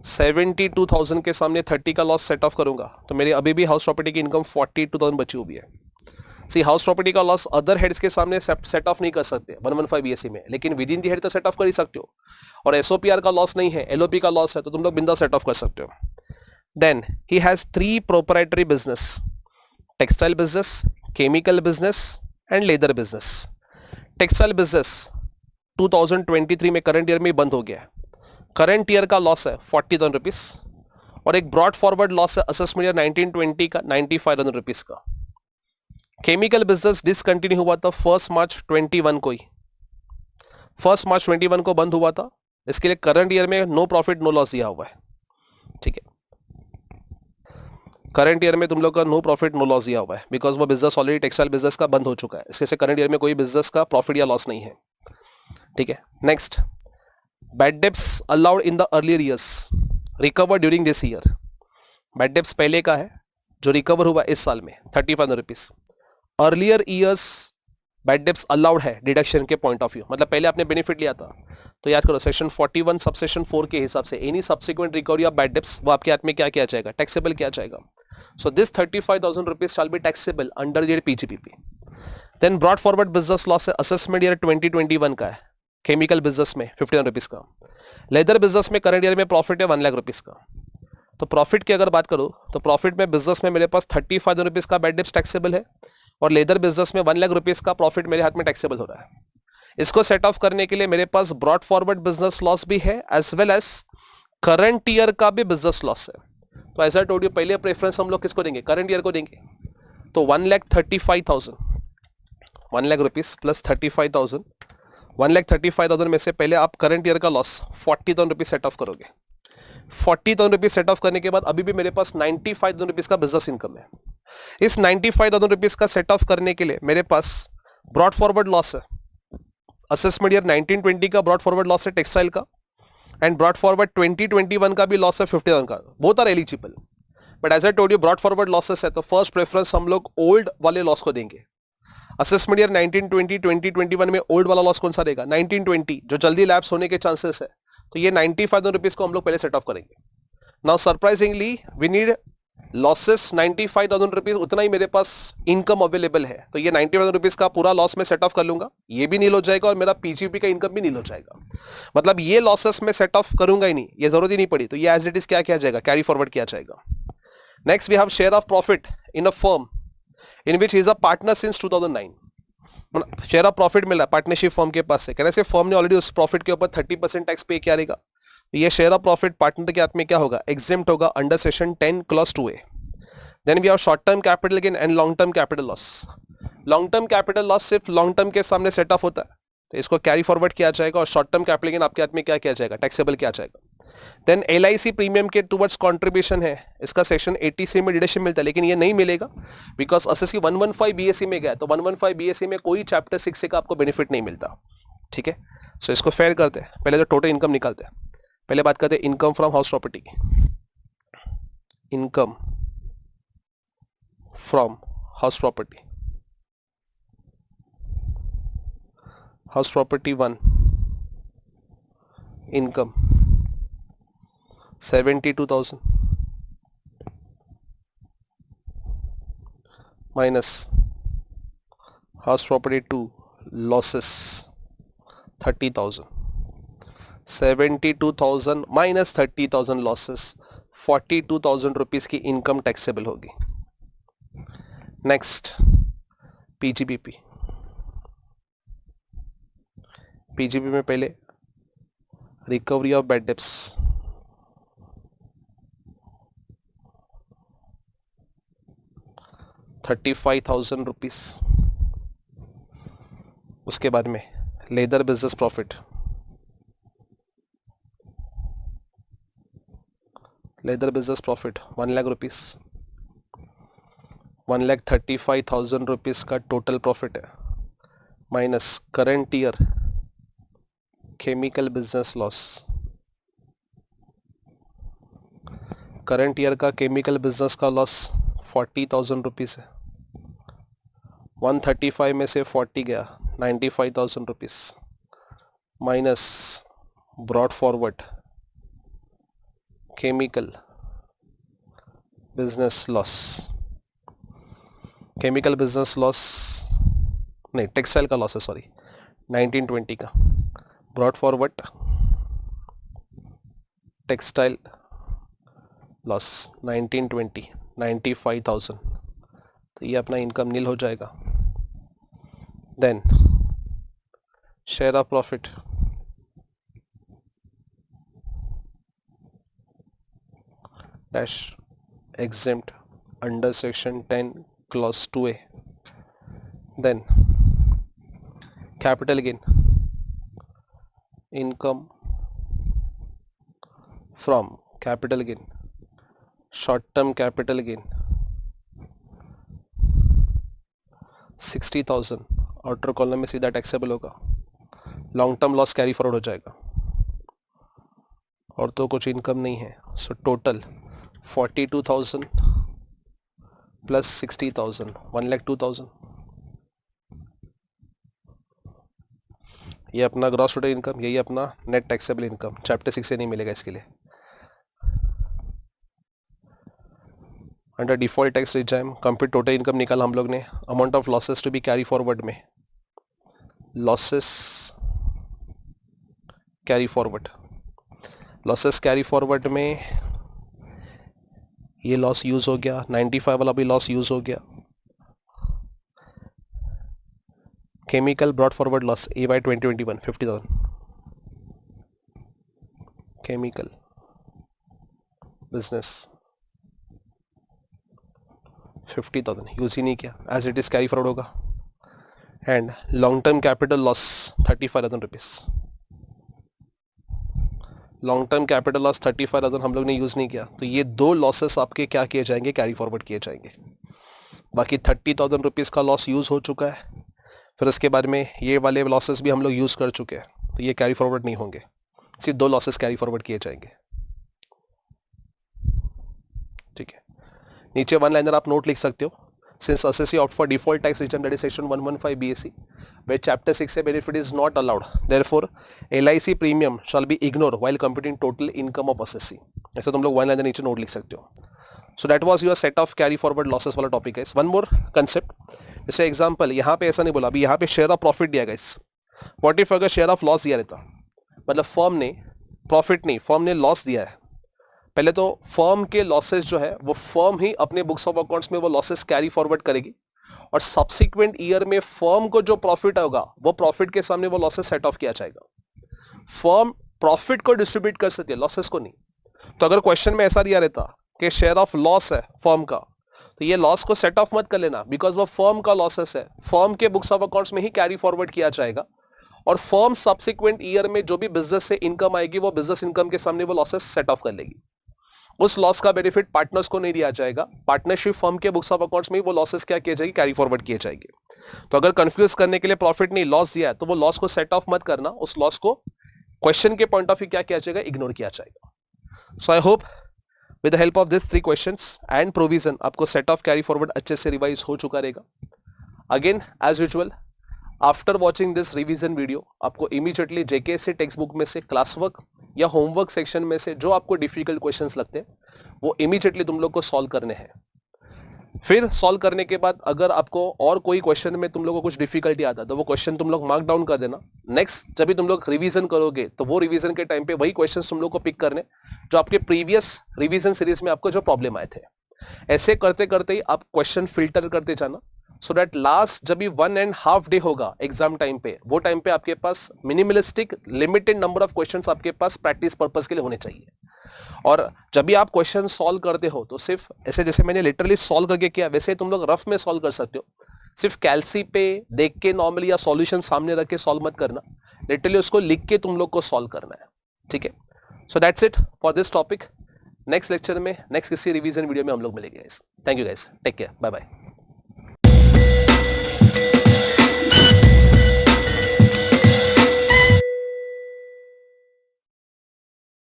72,000 के सामने 30 का लॉस सेट ऑफ करूंगा तो मेरी अभी भी हाउस प्रॉपर्टी की इनकम 42,000 बची हुई है। सी हाउस प्रॉपर्टी का लॉस अदर हेड्स के सामने सेट ऑफ नहीं कर सकते 115 बीएससी में, लेकिन विद इन दी हेड तो सेट ऑफ कर ही सकते हो। और एसओपीआर का लॉस नहीं है, एलओपी का लॉस है, तो तुम लोग बिंदा सेट ऑफ कर सकते हो। Then he has 3 proprietary business, textile business, chemical business and leather business. Textile business 2023 में करंट ईयर में बंद हो गया है। करंट ईयर का लॉस है 40,000 रुपीज और एक ब्रॉड फॉरवर्ड लॉस है असेसमेंट ईयर 1920 का 95,000 रुपीज का। केमिकल बिजनेस डिसकंटिन्यू हुआ था 1 मार्च 21 को ही, 1 मार्च 21 को बंद हुआ था। इसके लिए करंट ईयर में नो प्रॉफिट नो लॉस दिया हुआ है, ठीक है। करंट ईयर में तुम लोग का नो प्रॉफिट नो लॉस दिया हुआ है बिकॉज वो बिजनेस ऑलरेडी टेक्सटाइल बिजनेस का बंद हो चुका है। इसके से करंट ईयर में कोई बिजनेस का प्रॉफिट या लॉस नहीं है, ठीक है। Next, bad debts allowed in the earlier years recover during this year. Bad debts पहले का है जो रिकवर हुआ इस साल में 35,000 rupees. Earlier years bad debts allowed है डिडक्शन के पॉइंट ऑफ व्यू, मतलब पहले आपने बेनिफिट लिया था तो याद करो सेक्शन 41 सबसेक्शन 4 के हिसाब से any subsequent recovery of bad debts वो आपके हाथ में क्या किया जाएगा, टैक्सेबल किया जाएगा। So this 35,000 rupees shall be taxable under the PGBP. Then brought forward business loss है असेसमेंट ईयर 2021 का है, केमिकल बिजनेस में 50,000 रुपीज का। लेदर बिजनेस में करंट ईयर में प्रॉफिट है 1 लाख रुपीज का। तो प्रॉफिट की अगर बात करूं तो प्रॉफिट में बिजनेस में मेरे पास 35,000 रुपीज का बैड डेब्ट्स टैक्सेबल है और लेदर बिजनेस में 1 लाख रुपीज का प्रॉफिट मेरे हाथ में टैक्सेबल हो रहा है। इसको सेट ऑफ करने के लिए मेरे पास ब्रॉड फॉरवर्ड बिजनेस लॉस भी है as well as current year का भी बिजनेस लॉस है। तो ऐसा टोल्ड यू पहले प्रेफरेंस हम लोग किसको देंगे, करंट ईयर को देंगे। तो 1,35,000 1 लाख रुपीज प्लस 35,000 1,35,000 में से पहले आप करंट ईयर का लॉस 40,000 रुपीज सेट ऑफ करोगे। 40,000 रुपीज सेट ऑफ करने के बाद अभी भी मेरे पास 95,000 रुपीज का बिजनेस इनकम है। इस 95,000 रुपीज का सेट ऑफ करने के लिए मेरे पास ब्रॉड फॉरवर्ड लॉस है असेसमेंट ईयर 1920 का ब्रॉड फॉरवर्ड लॉस है टेक्सटाइल का एंड ब्रॉड फॉरवर्ड 2021 का भी लॉस है 50,000 का। Both are eligible but as I told you brought forward losses है तो फर्स्ट प्रेफरेंस हम लोग ओल्ड वाले लॉस को देंगे। असेसमेंट ईयर 1920 2021 में ओल्ड वाला लॉस कौन सा देगा, 1920 जो जल्दी लैप्स होने के चांसेस है, तो ये 95,000 रुपीज को हम लोग पहले सेट ऑफ करेंगे। Now surprisingly we need losses 95,000 rupees, उतना ही मेरे पास इनकम अवेलेबल है तो ये 95,000 रुपीज का पूरा लॉस में सेट ऑफ कर लूंगा, ये भी नील हो जाएगा और मेरा पीजीपी का इनकम भी नील हो जाएगा। मतलब ये लॉसेस में सेट ऑफ करूंगा ही नहीं, ये जरूरत ही नहीं पड़ी, तो ये एज इट इज क्या किया जाएगा, कैरी फॉरवर्ड किया जाएगा। Next we have share of profit in a firm in which is a partner since 2009। Share of profit मिला पार्टनरशिप फर्म के पास से, कहने से फर्म ने ऑलरेडी उस प्रॉफिट के ऊपर 30% टैक्स पे किया रहेगा। ये शेयर ऑफ प्रॉफिट पार्टनर के हाथ में क्या होगा, एग्जेम्प्ट होगा under section 10 clause 2A। Then we have short term capital gain and long term capital loss. Long term capital loss सिर्फ लॉन्ग टर्म के सामने सेट ऑफ होता है तो इसको कैरी फॉरवर्ड किया जाएगा और शॉर्ट टर्म कैपिटल गेन आपके हाथ में क्या किया जाएगा, टैक्सेबल किया जाएगा। देन LIC प्रीमियम के टुवर्ड्स कंट्रीब्यूशन है, इसका सेक्शन 80C में डिडक्शन मिलता है लेकिन ये नहीं मिलेगा बिकॉज एसएससी 115 BSc में गया तो 115 BSc में कोई चैप्टर 6 से का आपको बेनिफिट नहीं मिलता, ठीक है। सो इसको फेयर करते हैं, पहले तो टोटल इनकम निकालते हैं। पहले बात करते हैं income from house property. Income from house property, house property 1 income 72,000 minus house property 2 losses 30,000, 72,000 minus 30,000 losses, 42,000 rupees की इनकम टैक्सेबल होगी. Next PGBP. पीजीबी में पहले recovery of bad debts 35,000 rupees. उसके बाद में leather business profit, leather business profit 1 lakh rupees, 1,35,000 rupees का total profit है, minus current year chemical business loss. Current year का केमिकल बिजनेस का लॉस 40,000 रुपीज है. 135 में से 40 गया, 95,000 rupees, minus brought forward chemical business loss. Chemical business loss नहीं, textile का लॉस है, सॉरी, 1920 का. Brought forward textile loss 1920, 95,000. तो ये अपना इनकम नील हो जाएगा. Then share of profit dash exempt under section 10 clause 2A. Then capital gain, income from capital gain, short term capital gain 60,000, outer column में सीधा टैक्सेबल होगा. Long term loss carry forward हो जाएगा और तो कुछ इनकम नहीं है. So total 42,000 plus 60,000, 1,02,000. ये अपना ग्रॉस टोटल इनकम, यही अपना नेट टैक्सेबल इनकम. चैप्टर 6 से नहीं मिलेगा इसके लिए. Under default tax regime compute total income निकाला हम लोग ने. Amount of losses to be carry forward में losses carry forward, losses carry forward में ये लॉस यूज हो गया, 95 वाला भी लॉस यूज हो गया. Chemical brought forward loss A Y 2021 50,000. Chemical business 50,000 use ही नहीं किया, as it is carry forward होगा. And long term capital loss 35,000 rupees. Long term capital loss 35,000 हम लोग ने यूज नहीं किया. तो ये दो लॉसेस आपके क्या किए जाएंगे, कैरी फॉरवर्ड किए जाएंगे. बाकी 30,000 रुपीज का लॉस यूज हो चुका है. फिर उसके बाद में ये वाले लॉसेस भी हम लोग यूज कर चुके हैं, तो ये कैरी फॉरवर्ड नहीं होंगे. सिर्फ दो लॉसेस कैरी फॉरवर्ड किए जाएंगे. ठीक है. नीचे वन लाइनर आप नोट लिख सकते हो. Since SSC opt for default tax return that is section 115 BAC where chapter 6 benefit is not allowed, therefore LIC premium shall be ignored while computing total income of assessee. ऐसा तुम लोग one liner नीचे note लिख सकते हो. So that was your set off carry forward losses वाला topic है. One more concept. जैसे एग्जांपल यहाँ पे ऐसा नहीं बोला, अभी यहाँ पे शेयर ऑफ प्रॉफिट दिया गया. व्हाट इफ अगर शेयर ऑफ लॉस दिया रहता, मतलब फर्म ने प्रॉफिट नहीं, फर्म ने लॉस दिया है. पहले तो फर्म के लॉसेस जो है वो फर्म ही अपने बुक्स ऑफ अकाउंट्स में वो लॉसेस कैरी फॉरवर्ड करेगी, और सब्सिक्वेंट ईयर में फर्म को जो प्रॉफिट होगा वो प्रॉफिट के सामने वो लॉसेस सेट ऑफ किया जाएगा. फर्म प्रॉफिट को डिस्ट्रीब्यूट कर सकती है, लॉसेस को नहीं. तो अगर क्वेश्चन में ऐसा दिया रहता कि शेयर ऑफ लॉस है फर्म का, तो ये लॉस को सेट ऑफ मत कर लेना, बिकॉज वो फर्म का लॉसेस है, फर्म के बुक्स ऑफ अकाउंट्स में ही कैरी फॉरवर्ड किया जाएगा. और फर्म सब्सिक्वेंट ईयर में जो भी बिजनेस से इनकम आएगी वो बिजनेस इनकम के सामने वो लॉसेस सेट ऑफ कर लेगी. उस लॉस का बेनिफिट पार्टनर्स को नहीं दिया जाएगा. पार्टनरशिप फर्म के बुक्स ऑफ अकाउंट्स में ही वो लॉसेस क्या किए जाएगी, कैरी फॉरवर्ड किए जाएंगे. तो अगर कंफ्यूज करने के लिए प्रॉफिट नहीं लॉस दिया है तो वो लॉस को सेट ऑफ मत करना, उस लॉस को क्वेश्चन के पॉइंट ऑफ व्यू क्या किया जाएगा, इग्नोर किया जाएगा. So I hope with the help of this 3 questions and provision आपको सेट ऑफ कैरी फॉरवर्ड अच्छे से रिवाइज हो चुका रहेगा. Again as usual after watching this revision video आपको इमीडिएटली जेकेएससी टेक्स्ट बुक में से क्लास वर्क या होमवर्क सेक्शन में से जो आपको डिफिकल्ट क्वेश्चंस लगते हैं वो इमीडिएटली तुम लोग को सॉल्व करने हैं. फिर सॉल्व करने के बाद अगर आपको और कोई क्वेश्चन में तुम लोग को कुछ डिफिकल्टी आता है तो वो क्वेश्चन तुम लोग मार्क डाउन कर देना। नेक्स्ट जब भी तुम लोग रिवीजन करोगे तो वो रिवीजन के टाइम पे वही क्वेश्चन तुम लोग को पिक करने जो आपके प्रीवियस रिवीजन सीरीज में आपको जो प्रॉब्लम आए थे। ऐसे करते करते ही आप क्वेश्चन फिल्टर करते जाना, सो दैट लास्ट जब भी 1.5 डे होगा एग्जाम टाइम पे, वो टाइम पे आपके पास minimalistic limited number of questions आपके पास प्रैक्टिस पर्पस के लिए होने चाहिए। और जब भी आप क्वेश्चन सॉल्व करते हो तो सिर्फ ऐसे जैसे मैंने लिटरली सॉल्व करके किया वैसे ही तुम लोग रफ में सॉल्व कर सकते हो। सिर्फ कैलसी पे देख के नॉर्मली या सॉल्यूशन सामने रख के सॉल्व मत करना, लिटरली उसको लिख के तुम लोग को सॉल्व करना है, ठीक है। So that's it for this topic. Next lecture में नेक्स्ट किसी रिवीजन वीडियो में हम लोग मिलेंगे guys. Thank you guys, take care, bye bye.